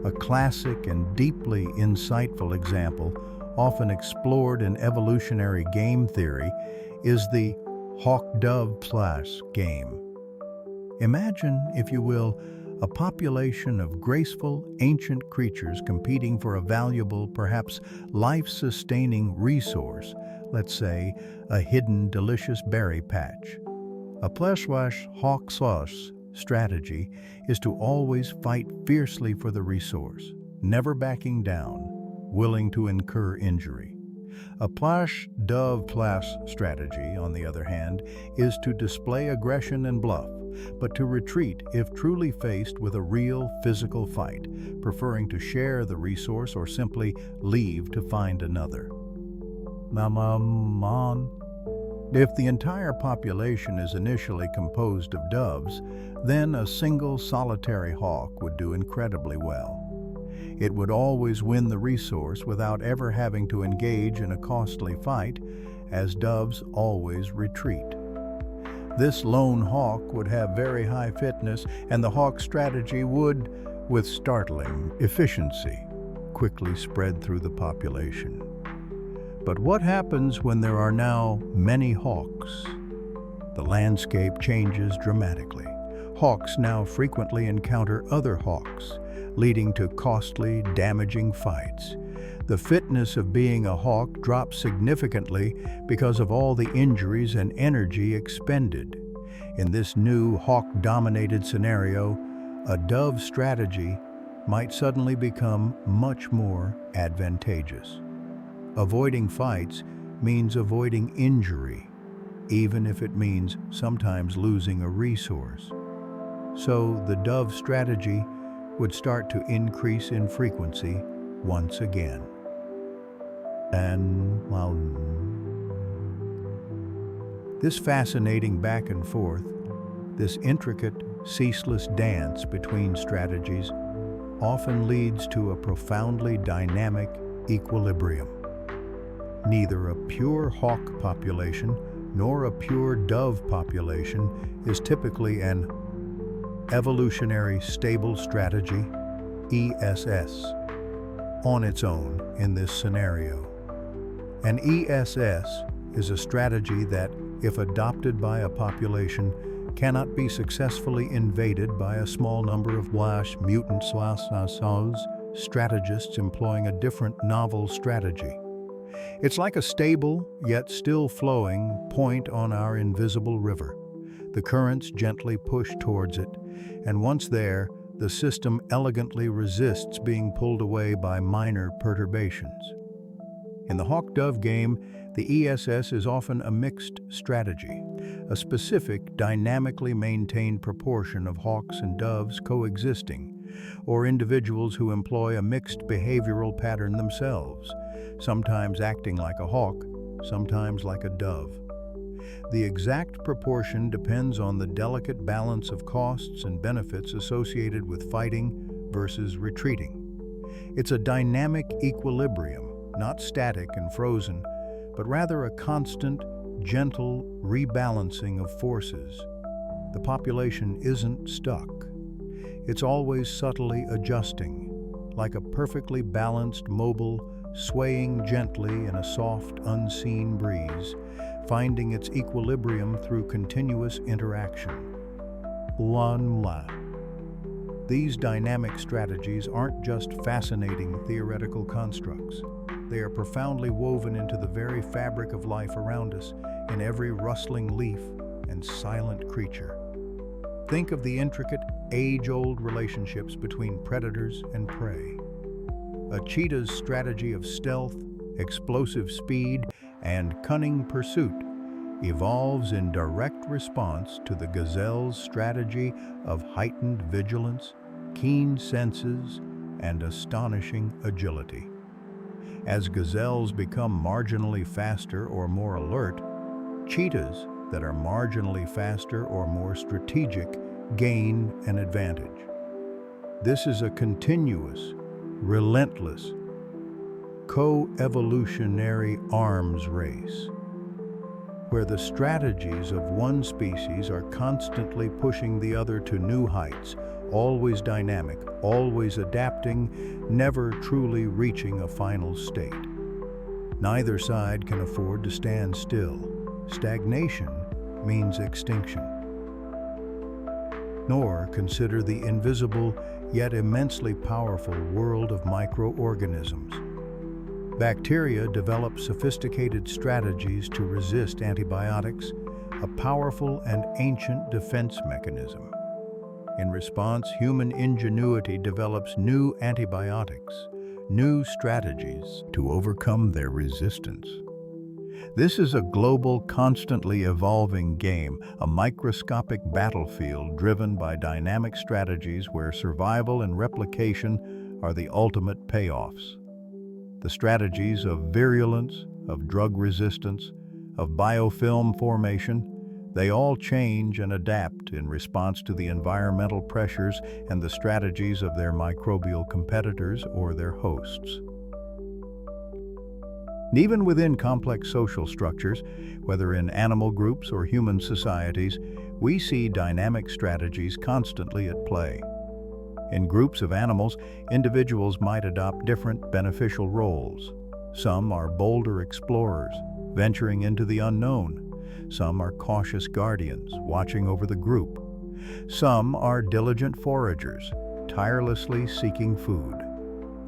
A classic and deeply insightful example, often explored in evolutionary game theory, is the hawk-dove game. Imagine, if you will, a population of graceful, ancient creatures competing for a valuable, perhaps life-sustaining resource, let's say a hidden, delicious berry patch. A hawk strategy is to always fight fiercely for the resource, never backing down, willing to incur injury. A dove strategy, on the other hand, is to display aggression and bluff, but to retreat if truly faced with a real physical fight, preferring to share the resource or simply leave to find another. If the entire population is initially composed of doves, then a single solitary hawk would do incredibly well. It would always win the resource without ever having to engage in a costly fight, as doves always retreat. This lone hawk would have very high fitness, and the hawk strategy would, with startling efficiency, quickly spread through the population. But what happens when there are now many hawks? The landscape changes dramatically. Hawks now frequently encounter other hawks, leading to costly, damaging fights. The fitness of being a hawk drops significantly because of all the injuries and energy expended. In this new hawk-dominated scenario, a dove strategy might suddenly become much more advantageous. Avoiding fights means avoiding injury, even if it means sometimes losing a resource. So the dove strategy would start to increase in frequency once again. And this fascinating back and forth, this intricate, ceaseless dance between strategies, often leads to a profoundly dynamic equilibrium. Neither a pure hawk population nor a pure dove population is typically an evolutionary stable strategy, ESS, on its own in this scenario. An ESS is a strategy that, if adopted by a population, cannot be successfully invaded by a small number of mutant strategists employing a different novel strategy. It's like a stable, yet still flowing, point on our invisible river. The currents gently push towards it, and once there, the system elegantly resists being pulled away by minor perturbations. In the hawk-dove game, the ESS is often a mixed strategy, a specific, dynamically maintained proportion of hawks and doves coexisting, or individuals who employ a mixed behavioral pattern themselves, sometimes acting like a hawk, sometimes like a dove. The exact proportion depends on the delicate balance of costs and benefits associated with fighting versus retreating. It's a dynamic equilibrium, not static and frozen, but rather a constant, gentle rebalancing of forces. The population isn't stuck. It's always subtly adjusting, like a perfectly balanced mobile, swaying gently in a soft, unseen breeze, finding its equilibrium through continuous interaction. These dynamic strategies aren't just fascinating theoretical constructs. They are profoundly woven into the very fabric of life around us, in every rustling leaf and silent creature. Think of the intricate, age-old relationships between predators and prey. A cheetah's strategy of stealth, explosive speed, and cunning pursuit evolves in direct response to the gazelle's strategy of heightened vigilance, keen senses, and astonishing agility. As gazelles become marginally faster or more alert, cheetahs that are marginally faster or more strategic gain an advantage. This is a continuous, relentless, co-evolutionary arms race, where the strategies of one species are constantly pushing the other to new heights, always dynamic, always adapting, never truly reaching a final state. Neither side can afford to stand still. Stagnation means extinction. Nor consider the invisible yet immensely powerful world of microorganisms. Bacteria develop sophisticated strategies to resist antibiotics, a powerful and ancient defense mechanism. In response, human ingenuity develops new antibiotics, new strategies to overcome their resistance. This is a global, constantly evolving game, a microscopic battlefield driven by dynamic strategies where survival and replication are the ultimate payoffs. The strategies of virulence, of drug resistance, of biofilm formation, they all change and adapt in response to the environmental pressures and the strategies of their microbial competitors or their hosts. Even within complex social structures, whether in animal groups or human societies, we see dynamic strategies constantly at play. In groups of animals, individuals might adopt different beneficial roles. Some are bolder explorers, venturing into the unknown. Some are cautious guardians, watching over the group. Some are diligent foragers, tirelessly seeking food.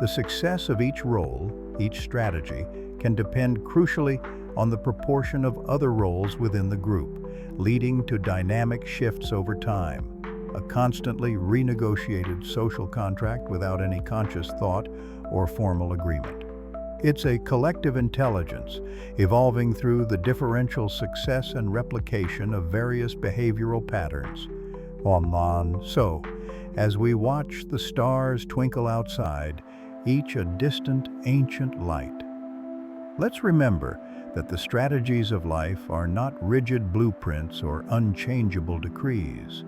The success of each role, each strategy, can depend crucially on the proportion of other roles within the group, leading to dynamic shifts over time, a constantly renegotiated social contract without any conscious thought or formal agreement. It's a collective intelligence evolving through the differential success and replication of various behavioral patterns. So, as we watch the stars twinkle outside, each a distant, ancient light, let's remember that the strategies of life are not rigid blueprints or unchangeable decrees.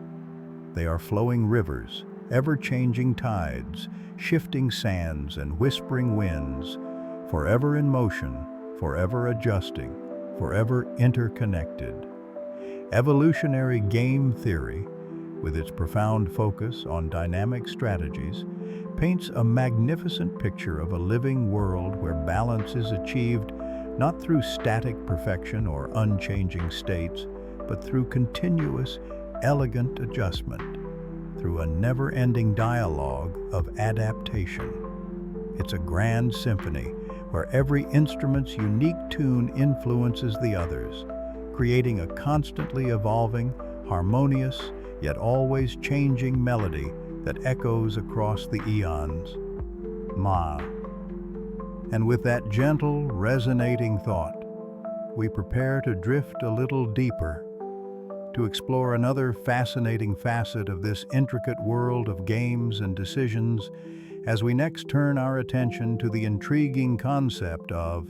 They are flowing rivers, ever-changing tides, shifting sands, and whispering winds, forever in motion, forever adjusting, forever interconnected. Evolutionary game theory, with its profound focus on dynamic strategies, paints a magnificent picture of a living world where balance is achieved not through static perfection or unchanging states, but through continuous, elegant adjustment, through a never-ending dialogue of adaptation. It's a grand symphony where every instrument's unique tune influences the others, creating a constantly evolving, harmonious, yet always changing melody that echoes across the eons. And with that gentle, resonating thought, we prepare to drift a little deeper, to explore another fascinating facet of this intricate world of games and decisions as we next turn our attention to the intriguing concept of.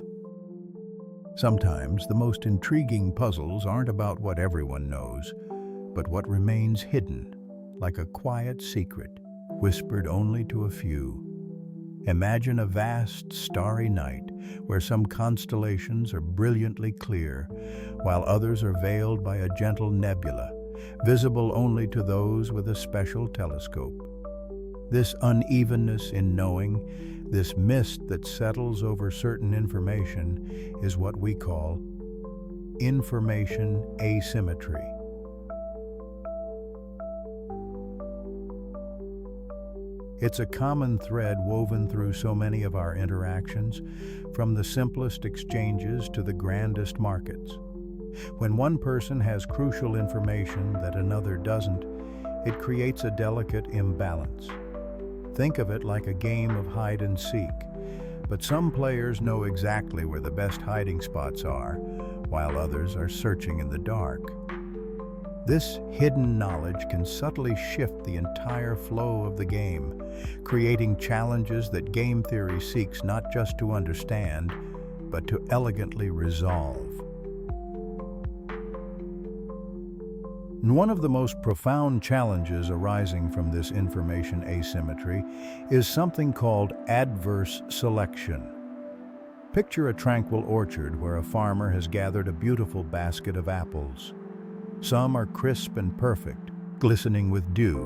Sometimes the most intriguing puzzles aren't about what everyone knows, but what remains hidden, like a quiet secret, whispered only to a few. Imagine a vast, starry night where some constellations are brilliantly clear, while others are veiled by a gentle nebula, visible only to those with a special telescope. This unevenness in knowing, this mist that settles over certain information, is what we call information asymmetry. It's a common thread woven through so many of our interactions, from the simplest exchanges to the grandest markets. When one person has crucial information that another doesn't, it creates a delicate imbalance. Think of it like a game of hide and seek, but some players know exactly where the best hiding spots are, while others are searching in the dark. This hidden knowledge can subtly shift the entire flow of the game, creating challenges that game theory seeks not just to understand, but to elegantly resolve. And one of the most profound challenges arising from this information asymmetry is something called adverse selection. Picture a tranquil orchard where a farmer has gathered a beautiful basket of apples. Some are crisp and perfect, glistening with dew,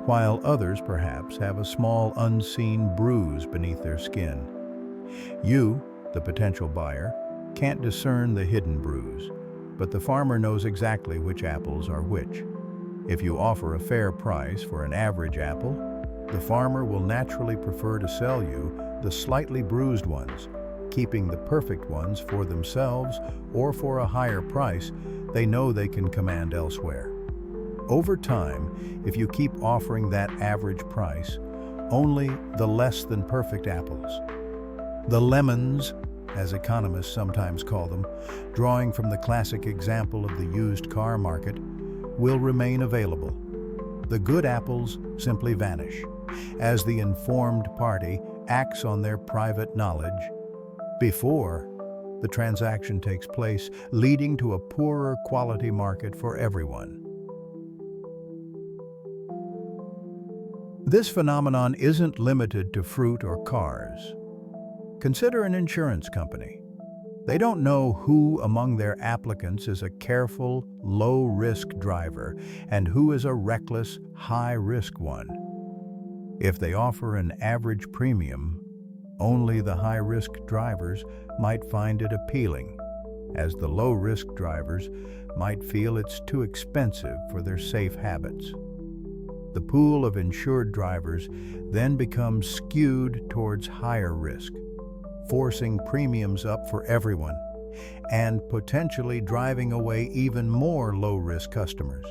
while others perhaps have a small unseen bruise beneath their skin. You, the potential buyer, can't discern the hidden bruise, but the farmer knows exactly which apples are which. If you offer a fair price for an average apple, the farmer will naturally prefer to sell you the slightly bruised ones, keeping the perfect ones for themselves or for a higher price they know they can command elsewhere. Over time, if you keep offering that average price, only the less than perfect apples, the lemons, as economists sometimes call them, drawing from the classic example of the used car market, will remain available. The good apples simply vanish, as the informed party acts on their private knowledge before the transaction takes place, leading to a poorer quality market for everyone. This phenomenon isn't limited to fruit or cars. Consider an insurance company. They don't know who among their applicants is a careful, low-risk driver and who is a reckless, high-risk one. If they offer an average premium, only the high-risk drivers might find it appealing, as the low-risk drivers might feel it's too expensive for their safe habits. The pool of insured drivers then becomes skewed towards higher risk, forcing premiums up for everyone and potentially driving away even more low-risk customers.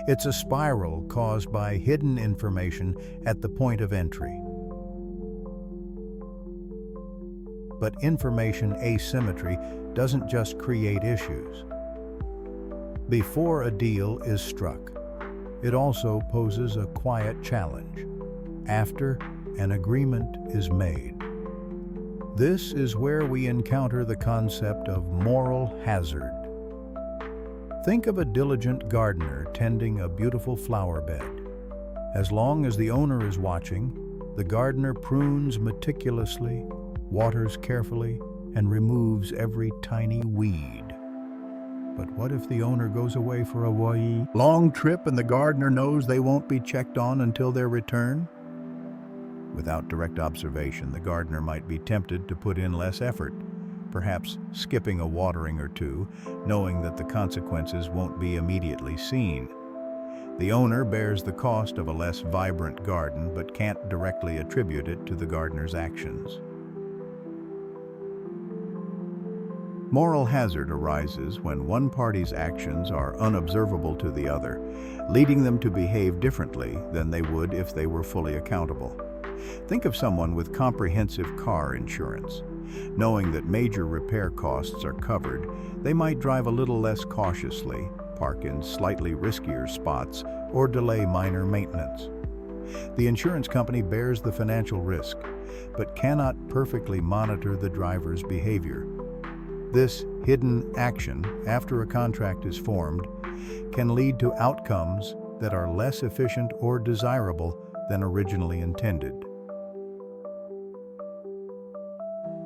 It's a spiral caused by hidden information at the point of entry. But information asymmetry doesn't just create issues. Before a deal is struck, it also poses a quiet challenge after an agreement is made. This is where we encounter the concept of moral hazard. Think of a diligent gardener tending a beautiful flower bed. As long as the owner is watching, the gardener prunes meticulously, waters carefully, and removes every tiny weed. But what if the owner goes away for a long trip and the gardener knows they won't be checked on until their return? Without direct observation, the gardener might be tempted to put in less effort, perhaps skipping a watering or two, knowing that the consequences won't be immediately seen. The owner bears the cost of a less vibrant garden, but can't directly attribute it to the gardener's actions. Moral hazard arises when one party's actions are unobservable to the other, leading them to behave differently than they would if they were fully accountable. Think of someone with comprehensive car insurance. Knowing that major repair costs are covered, they might drive a little less cautiously, park in slightly riskier spots, or delay minor maintenance. The insurance company bears the financial risk, but cannot perfectly monitor the driver's behavior. This hidden action, after a contract is formed, can lead to outcomes that are less efficient or desirable than originally intended.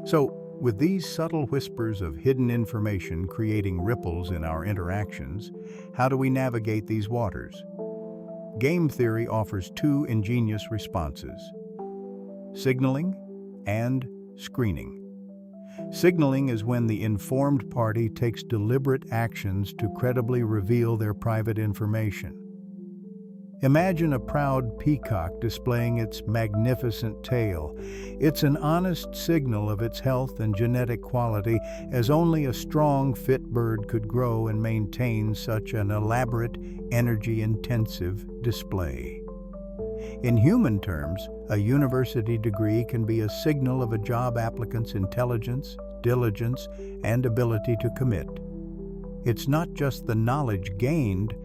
So, with these subtle whispers of hidden information creating ripples in our interactions, how do we navigate these waters? Game theory offers two ingenious responses: signaling and screening. Signaling is when the informed party takes deliberate actions to credibly reveal their private information. Imagine a proud peacock displaying its magnificent tail. It's an honest signal of its health and genetic quality, as only a strong, fit bird could grow and maintain such an elaborate, energy-intensive display. In human terms, a university degree can be a signal of a job applicant's intelligence, diligence, and ability to commit. It's not just the knowledge gained,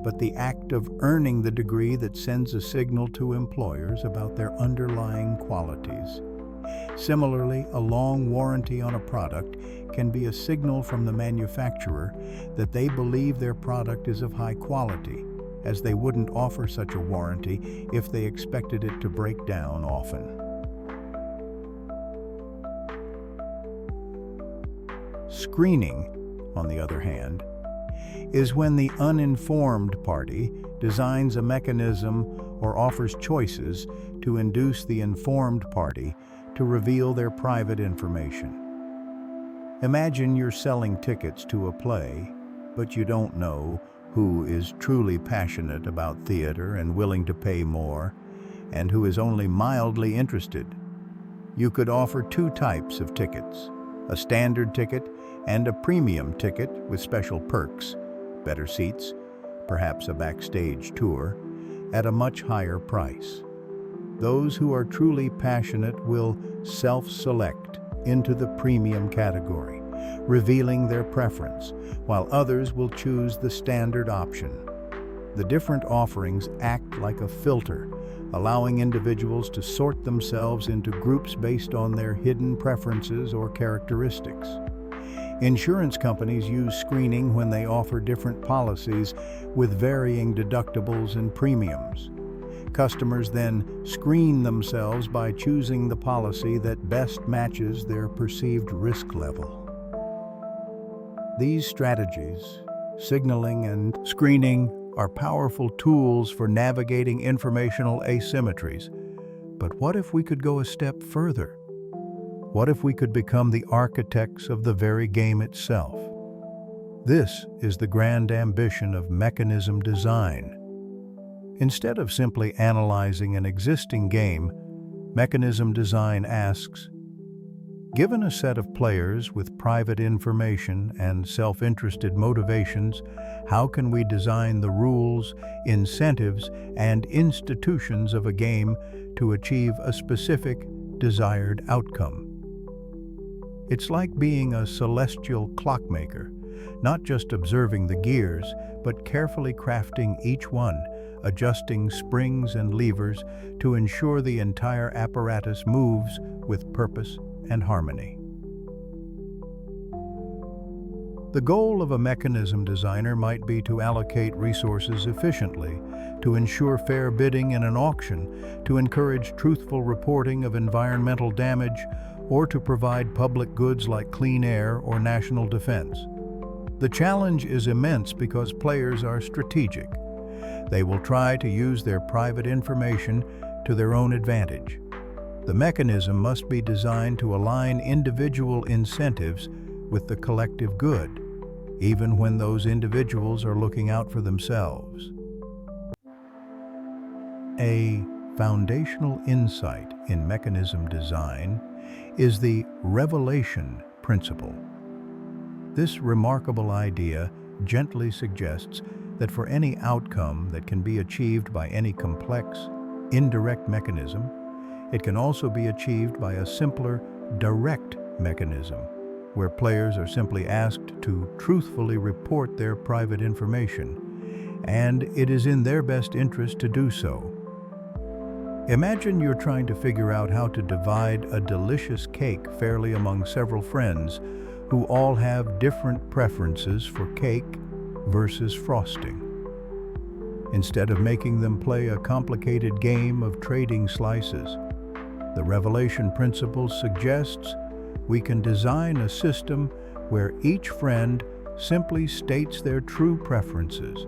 but the act of earning the degree that sends a signal to employers about their underlying qualities. Similarly, a long warranty on a product can be a signal from the manufacturer that they believe their product is of high quality, as they wouldn't offer such a warranty if they expected it to break down often. Screening, on the other hand, is when the uninformed party designs a mechanism or offers choices to induce the informed party to reveal their private information. Imagine you're selling tickets to a play, but you don't know who is truly passionate about theater and willing to pay more, and who is only mildly interested. You could offer two types of tickets: a standard ticket and a premium ticket with special perks, better seats, perhaps a backstage tour, at a much higher price. Those who are truly passionate will self-select into the premium category, revealing their preference, while others will choose the standard option. The different offerings act like a filter, allowing individuals to sort themselves into groups based on their hidden preferences or characteristics. Insurance companies use screening when they offer different policies with varying deductibles and premiums. Customers then screen themselves by choosing the policy that best matches their perceived risk level. These strategies, signaling and screening, are powerful tools for navigating informational asymmetries. But what if we could go a step further? What if we could become the architects of the very game itself? This is the grand ambition of mechanism design. Instead of simply analyzing an existing game, mechanism design asks, given a set of players with private information and self-interested motivations, how can we design the rules, incentives, and institutions of a game to achieve a specific, desired outcome? It's like being a celestial clockmaker, not just observing the gears, but carefully crafting each one, adjusting springs and levers to ensure the entire apparatus moves with purpose and harmony. The goal of a mechanism designer might be to allocate resources efficiently, to ensure fair bidding in an auction, to encourage truthful reporting of environmental damage, or to provide public goods like clean air or national defense. The challenge is immense because players are strategic. They will try to use their private information to their own advantage. The mechanism must be designed to align individual incentives with the collective good, even when those individuals are looking out for themselves. A foundational insight in mechanism design is the revelation principle. This remarkable idea gently suggests that for any outcome that can be achieved by any complex, indirect mechanism, it can also be achieved by a simpler, direct mechanism, where players are simply asked to truthfully report their private information, and it is in their best interest to do so. Imagine you're trying to figure out how to divide a delicious cake fairly among several friends who all have different preferences for cake versus frosting. Instead of making them play a complicated game of trading slices, the revelation principle suggests we can design a system where each friend simply states their true preferences,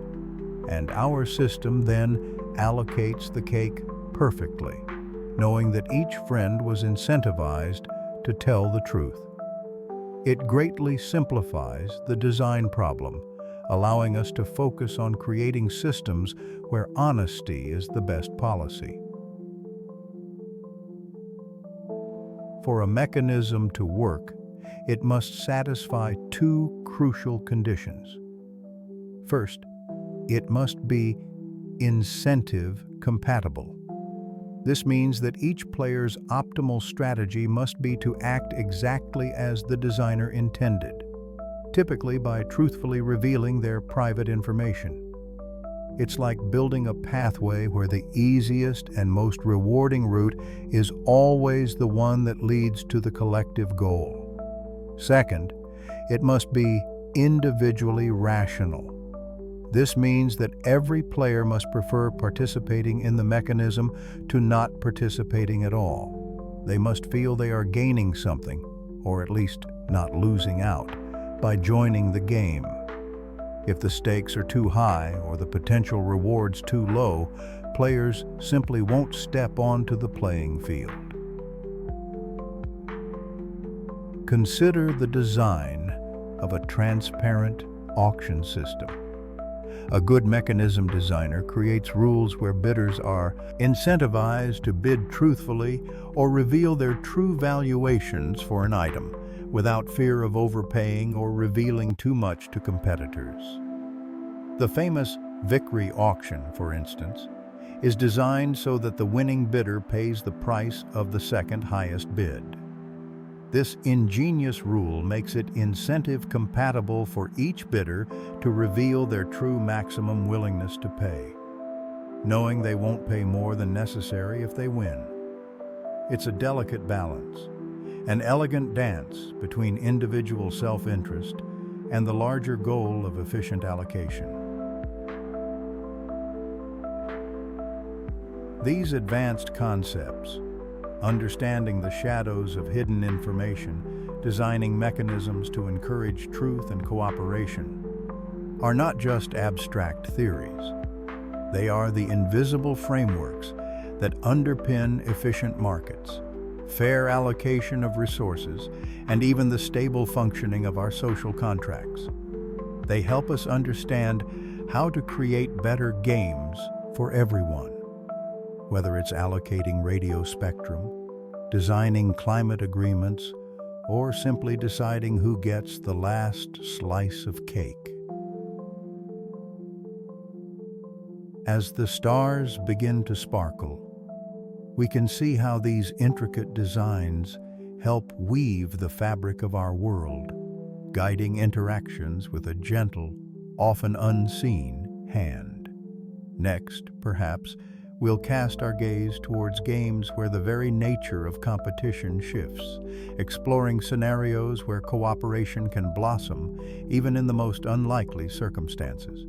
and our system then allocates the cake perfectly, knowing that each friend was incentivized to tell the truth. It greatly simplifies the design problem, allowing us to focus on creating systems where honesty is the best policy. For a mechanism to work, it must satisfy two crucial conditions. First, it must be incentive compatible. This means that each player's optimal strategy must be to act exactly as the designer intended, typically by truthfully revealing their private information. It's like building a pathway where the easiest and most rewarding route is always the one that leads to the collective goal. Second, it must be individually rational. This means that every player must prefer participating in the mechanism to not participating at all. They must feel they are gaining something, or at least not losing out, by joining the game. If the stakes are too high or the potential rewards too low, players simply won't step onto the playing field. Consider the design of a transparent auction system. A good mechanism designer creates rules where bidders are incentivized to bid truthfully or reveal their true valuations for an item, without fear of overpaying or revealing too much to competitors. The famous Vickery auction, for instance, is designed so that the winning bidder pays the price of the second highest bid. This ingenious rule makes it incentive compatible for each bidder to reveal their true maximum willingness to pay, knowing they won't pay more than necessary if they win. It's a delicate balance, an elegant dance between individual self-interest and the larger goal of efficient allocation. These advanced concepts, understanding the shadows of hidden information, designing mechanisms to encourage truth and cooperation, are not just abstract theories. They are the invisible frameworks that underpin efficient markets, fair allocation of resources, and even the stable functioning of our social contracts. They help us understand how to create better games for everyone, whether it's allocating radio spectrum, designing climate agreements, or simply deciding who gets the last slice of cake. As the stars begin to sparkle, we can see how these intricate designs help weave the fabric of our world, guiding interactions with a gentle, often unseen hand. Next, perhaps, we'll cast our gaze towards games where the very nature of competition shifts, exploring scenarios where cooperation can blossom even in the most unlikely circumstances.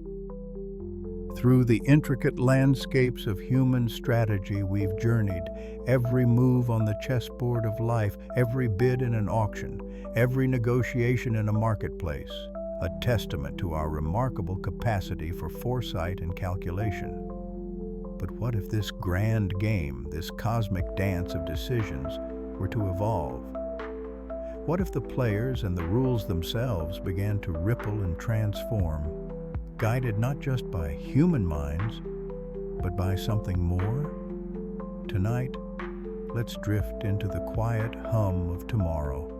Through the intricate landscapes of human strategy we've journeyed, every move on the chessboard of life, every bid in an auction, every negotiation in a marketplace, a testament to our remarkable capacity for foresight and calculation. But what if this grand game, this cosmic dance of decisions, were to evolve? What if the players and the rules themselves began to ripple and transform, guided not just by human minds, but by something more? Tonight, let's drift into the quiet hum of tomorrow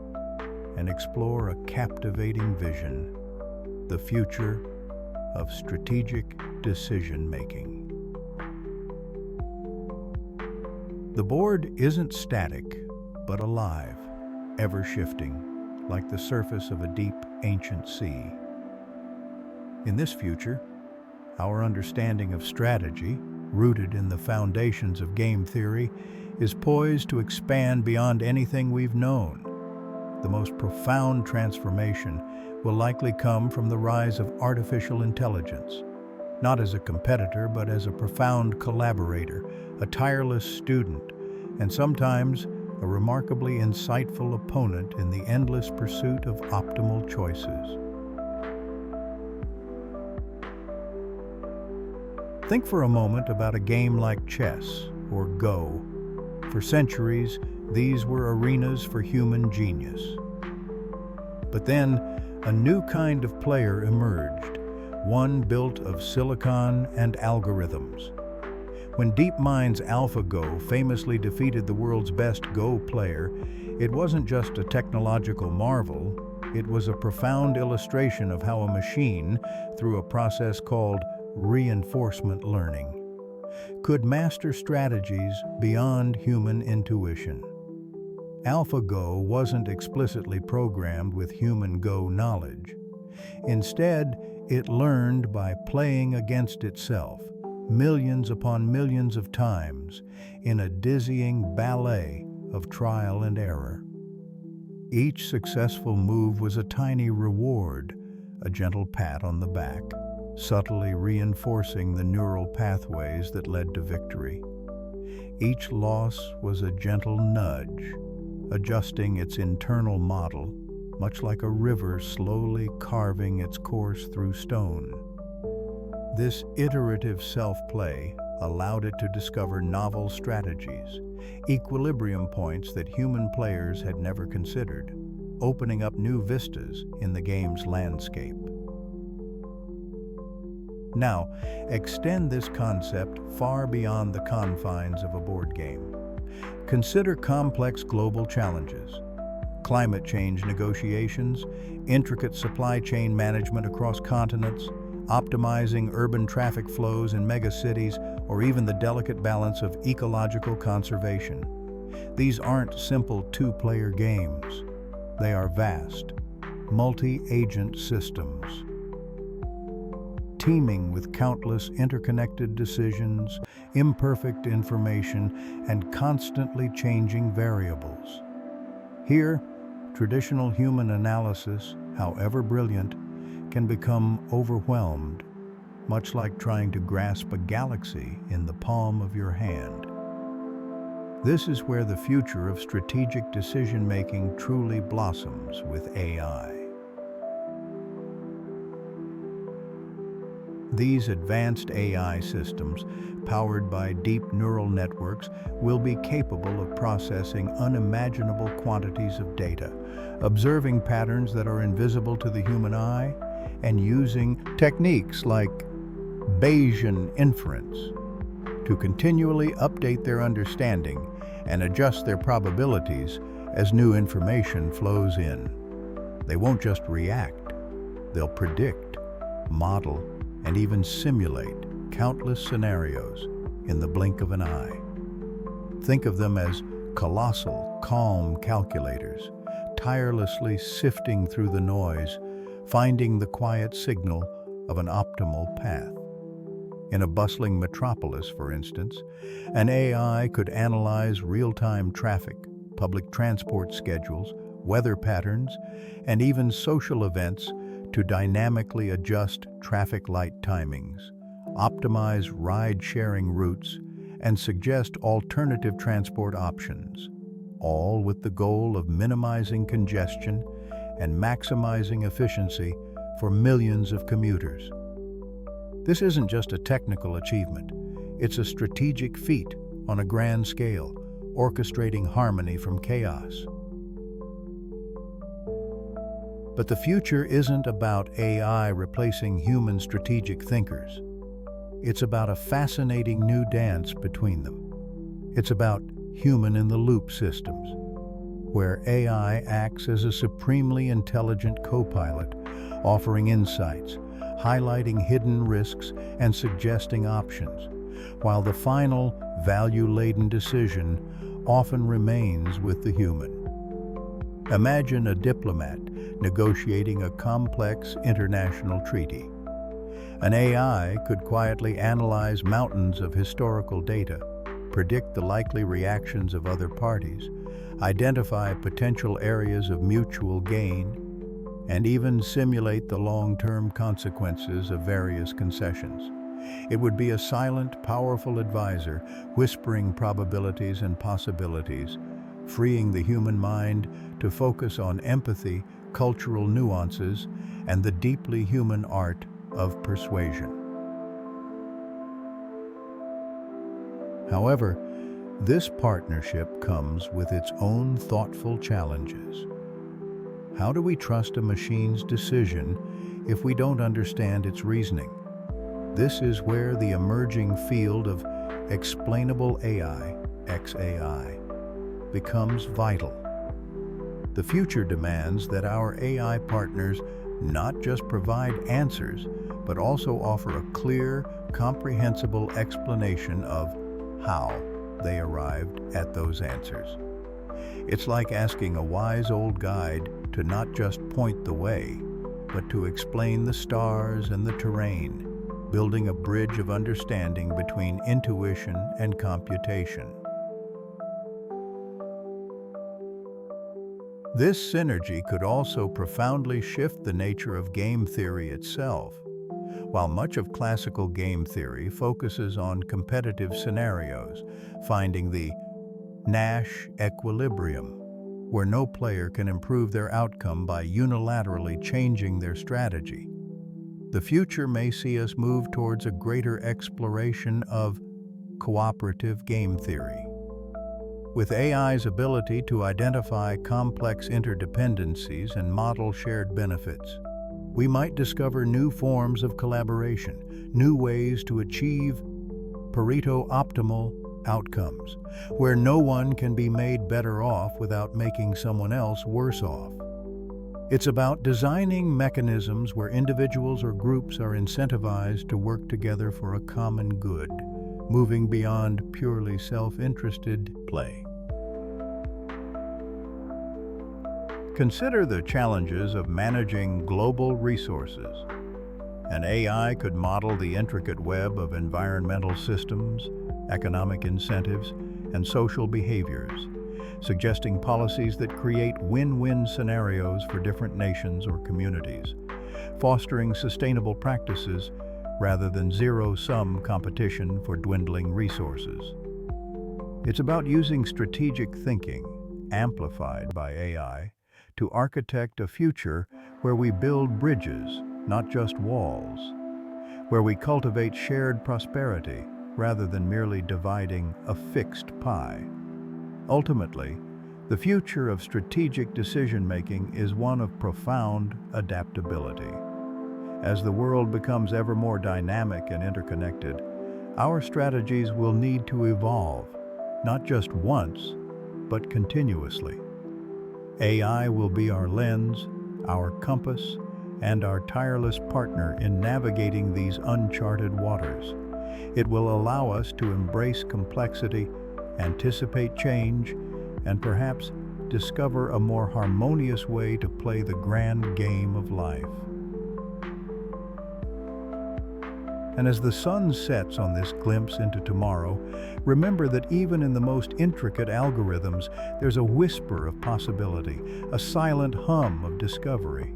and explore a captivating vision, the future of strategic decision-making. The board isn't static, but alive, ever shifting, like the surface of a deep, ancient sea. In this future, our understanding of strategy, rooted in the foundations of game theory, is poised to expand beyond anything we've known. The most profound transformation will likely come from the rise of artificial intelligence, not as a competitor, but as a profound collaborator, a tireless student, and sometimes a remarkably insightful opponent in the endless pursuit of optimal choices. Think for a moment about a game like chess or Go. For centuries, these were arenas for human genius. But then, a new kind of player emerged, one built of silicon and algorithms. When DeepMind's AlphaGo famously defeated the world's best Go player, it wasn't just a technological marvel, it was a profound illustration of how a machine, through a process called reinforcement learning, could master strategies beyond human intuition. AlphaGo wasn't explicitly programmed with human Go knowledge. Instead, it learned by playing against itself, millions upon millions of times, in a dizzying ballet of trial and error. Each successful move was a tiny reward, a gentle pat on the back, subtly reinforcing the neural pathways that led to victory. Each loss was a gentle nudge, adjusting its internal model, much like a river slowly carving its course through stone. This iterative self-play allowed it to discover novel strategies, equilibrium points that human players had never considered, opening up new vistas in the game's landscape. Now, extend this concept far beyond the confines of a board game. Consider complex global challenges, climate change negotiations, intricate supply chain management across continents, optimizing urban traffic flows in megacities, or even the delicate balance of ecological conservation. These aren't simple two-player games. They are vast, multi-agent systems, teeming with countless interconnected decisions, imperfect information, and constantly changing variables. Here, traditional human analysis, however brilliant, can become overwhelmed, much like trying to grasp a galaxy in the palm of your hand. This is where the future of strategic decision-making truly blossoms with AI. These advanced AI systems, powered by deep neural networks, will be capable of processing unimaginable quantities of data, observing patterns that are invisible to the human eye, and using techniques like Bayesian inference to continually update their understanding and adjust their probabilities as new information flows in. They won't just react, they'll predict, model, and even simulate countless scenarios in the blink of an eye. Think of them as colossal, calm calculators, tirelessly sifting through the noise, finding the quiet signal of an optimal path. In a bustling metropolis, for instance, an AI could analyze real-time traffic, public transport schedules, weather patterns, and even social events to dynamically adjust traffic light timings, optimize ride-sharing routes, and suggest alternative transport options, all with the goal of minimizing congestion and maximizing efficiency for millions of commuters. This isn't just a technical achievement, it's a strategic feat on a grand scale, orchestrating harmony from chaos. But the future isn't about AI replacing human strategic thinkers. It's about a fascinating new dance between them. It's about human-in-the-loop systems, where AI acts as a supremely intelligent co-pilot, offering insights, highlighting hidden risks, and suggesting options, while the final, value-laden decision often remains with the human. Imagine a diplomat negotiating a complex international treaty. An AI could quietly analyze mountains of historical data, predict the likely reactions of other parties, identify potential areas of mutual gain, and even simulate the long-term consequences of various concessions. It would be a silent, powerful advisor, whispering probabilities and possibilities, freeing the human mind to focus on empathy, cultural nuances, and the deeply human art of persuasion. However, this partnership comes with its own thoughtful challenges. How do we trust a machine's decision if we don't understand its reasoning? This is where the emerging field of explainable AI, XAI, becomes vital. The future demands that our AI partners not just provide answers, but also offer a clear, comprehensible explanation of how they arrived at those answers. It's like asking a wise old guide to not just point the way, but to explain the stars and the terrain, building a bridge of understanding between intuition and computation. This synergy could also profoundly shift the nature of game theory itself. While much of classical game theory focuses on competitive scenarios, finding the Nash Equilibrium, where no player can improve their outcome by unilaterally changing their strategy, the future may see us move towards a greater exploration of cooperative game theory. With AI's ability to identify complex interdependencies and model shared benefits, we might discover new forms of collaboration, new ways to achieve Pareto optimal outcomes, where no one can be made better off without making someone else worse off. It's about designing mechanisms where individuals or groups are incentivized to work together for a common good, moving beyond purely self-interested play. Consider the challenges of managing global resources. An AI could model the intricate web of environmental systems, economic incentives, and social behaviors, suggesting policies that create win-win scenarios for different nations or communities, fostering sustainable practices rather than zero-sum competition for dwindling resources. It's about using strategic thinking, amplified by AI, to architect a future where we build bridges, not just walls, where we cultivate shared prosperity rather than merely dividing a fixed pie. Ultimately, the future of strategic decision-making is one of profound adaptability. As the world becomes ever more dynamic and interconnected, our strategies will need to evolve, not just once, but continuously. AI will be our lens, our compass, and our tireless partner in navigating these uncharted waters. It will allow us to embrace complexity, anticipate change, and perhaps discover a more harmonious way to play the grand game of life. And as the sun sets on this glimpse into tomorrow, remember that even in the most intricate algorithms, there's a whisper of possibility, a silent hum of discovery.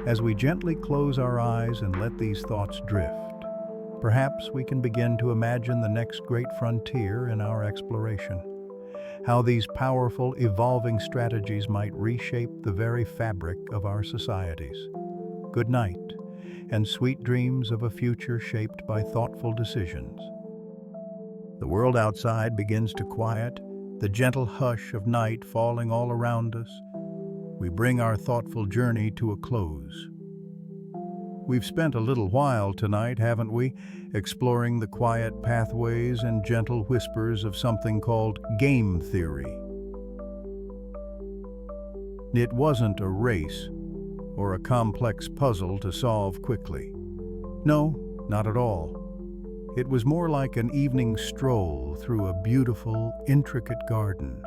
As we gently close our eyes and let these thoughts drift, perhaps we can begin to imagine the next great frontier in our exploration, how these powerful, evolving strategies might reshape the very fabric of our societies. Good night, and sweet dreams of a future shaped by thoughtful decisions. The world outside begins to quiet, the gentle hush of night falling all around us. We bring our thoughtful journey to a close. We've spent a little while tonight, haven't we, exploring the quiet pathways and gentle whispers of something called game theory. It wasn't a race or a complex puzzle to solve quickly. No, not at all. It was more like an evening stroll through a beautiful, intricate garden.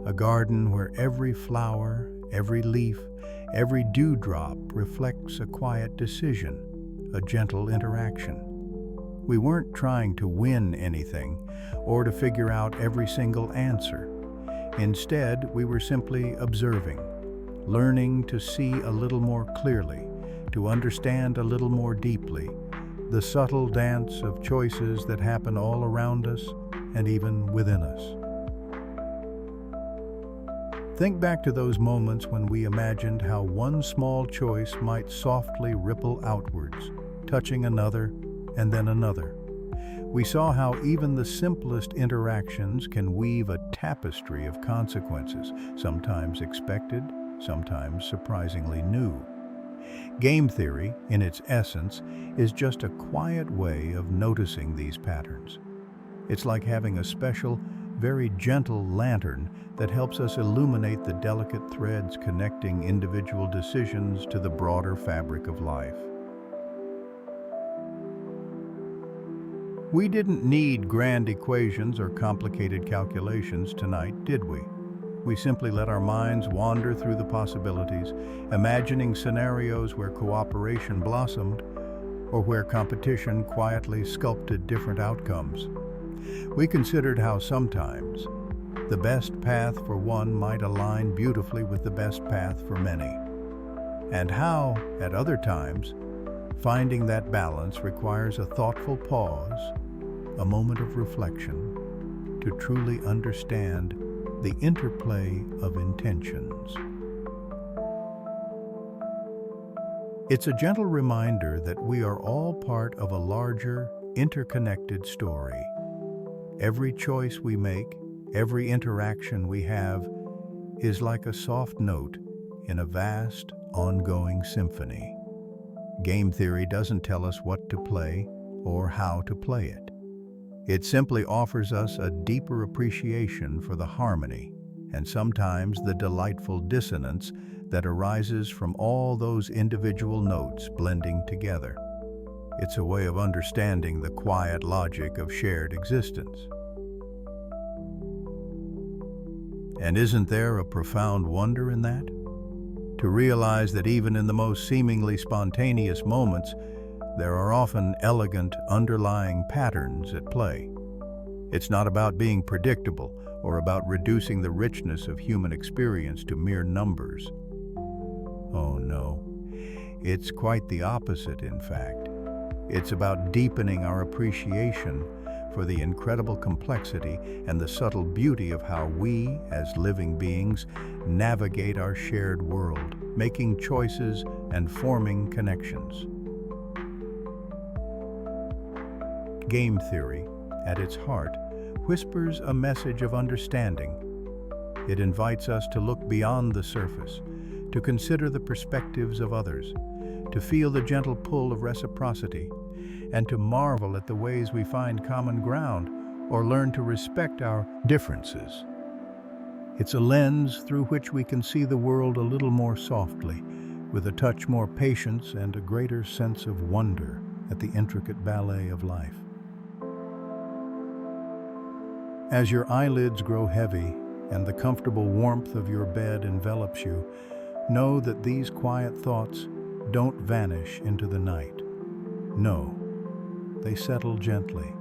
A garden where every flower, every leaf, every dewdrop reflects a quiet decision, a gentle interaction. We weren't trying to win anything or to figure out every single answer. Instead, we were simply observing, learning to see a little more clearly, to understand a little more deeply, the subtle dance of choices that happen all around us and even within us. Think back to those moments when we imagined how one small choice might softly ripple outwards, touching another and then another. We saw how even the simplest interactions can weave a tapestry of consequences, sometimes expected, sometimes surprisingly new. Game theory, in its essence, is just a quiet way of noticing these patterns. It's like having a special, very gentle lantern that helps us illuminate the delicate threads connecting individual decisions to the broader fabric of life. We didn't need grand equations or complicated calculations tonight, did we? We simply let our minds wander through the possibilities, imagining scenarios where cooperation blossomed or where competition quietly sculpted different outcomes. We considered how sometimes the best path for one might align beautifully with the best path for many, and how, at other times, finding that balance requires a thoughtful pause, a moment of reflection, to truly understand the interplay of intentions. It's a gentle reminder that we are all part of a larger, interconnected story. Every choice we make, every interaction we have, is like a soft note in a vast, ongoing symphony. Game theory doesn't tell us what to play or how to play it. It simply offers us a deeper appreciation for the harmony and sometimes the delightful dissonance that arises from all those individual notes blending together. It's a way of understanding the quiet logic of shared existence. And isn't there a profound wonder in that? To realize that even in the most seemingly spontaneous moments, there are often elegant underlying patterns at play. It's not about being predictable or about reducing the richness of human experience to mere numbers. Oh no, it's quite the opposite, in fact. It's about deepening our appreciation for the incredible complexity and the subtle beauty of how we, as living beings, navigate our shared world, making choices and forming connections. Game theory, at its heart, whispers a message of understanding. It invites us to look beyond the surface, to consider the perspectives of others, to feel the gentle pull of reciprocity, and to marvel at the ways we find common ground or learn to respect our differences. It's a lens through which we can see the world a little more softly, with a touch more patience and a greater sense of wonder at the intricate ballet of life. As your eyelids grow heavy and the comfortable warmth of your bed envelops you, know that these quiet thoughts don't vanish into the night. No, They settle gently,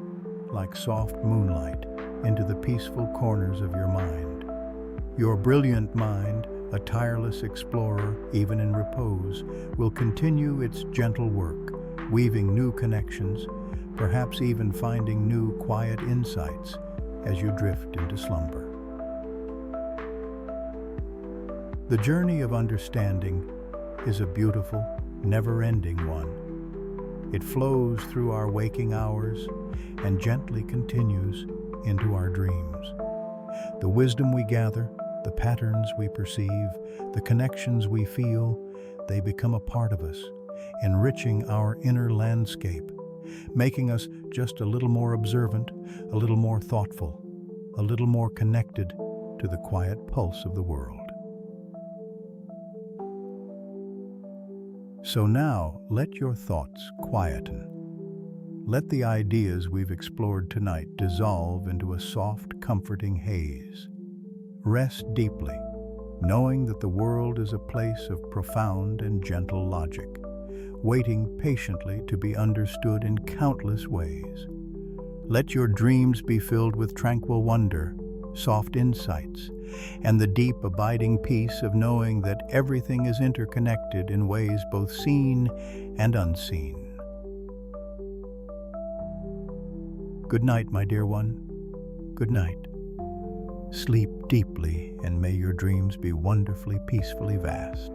like soft moonlight, into the peaceful corners of your mind. Your brilliant mind, a tireless explorer, even in repose, will continue its gentle work, weaving new connections, perhaps even finding new quiet insights as you drift into slumber. The journey of understanding is a beautiful, never-ending one. It flows through our waking hours and gently continues into our dreams. The wisdom we gather, the patterns we perceive, the connections we feel, they become a part of us, enriching our inner landscape, making us just a little more observant, a little more thoughtful, a little more connected to the quiet pulse of the world. So now, let your thoughts quieten. Let the ideas we've explored tonight dissolve into a soft, comforting haze. Rest deeply, knowing that the world is a place of profound and gentle logic, waiting patiently to be understood in countless ways. Let your dreams be filled with tranquil wonder, soft insights, and the deep, abiding peace of knowing that everything is interconnected in ways both seen and unseen. Good night, my dear one. Good night. Sleep deeply, and may your dreams be wonderfully, peacefully vast.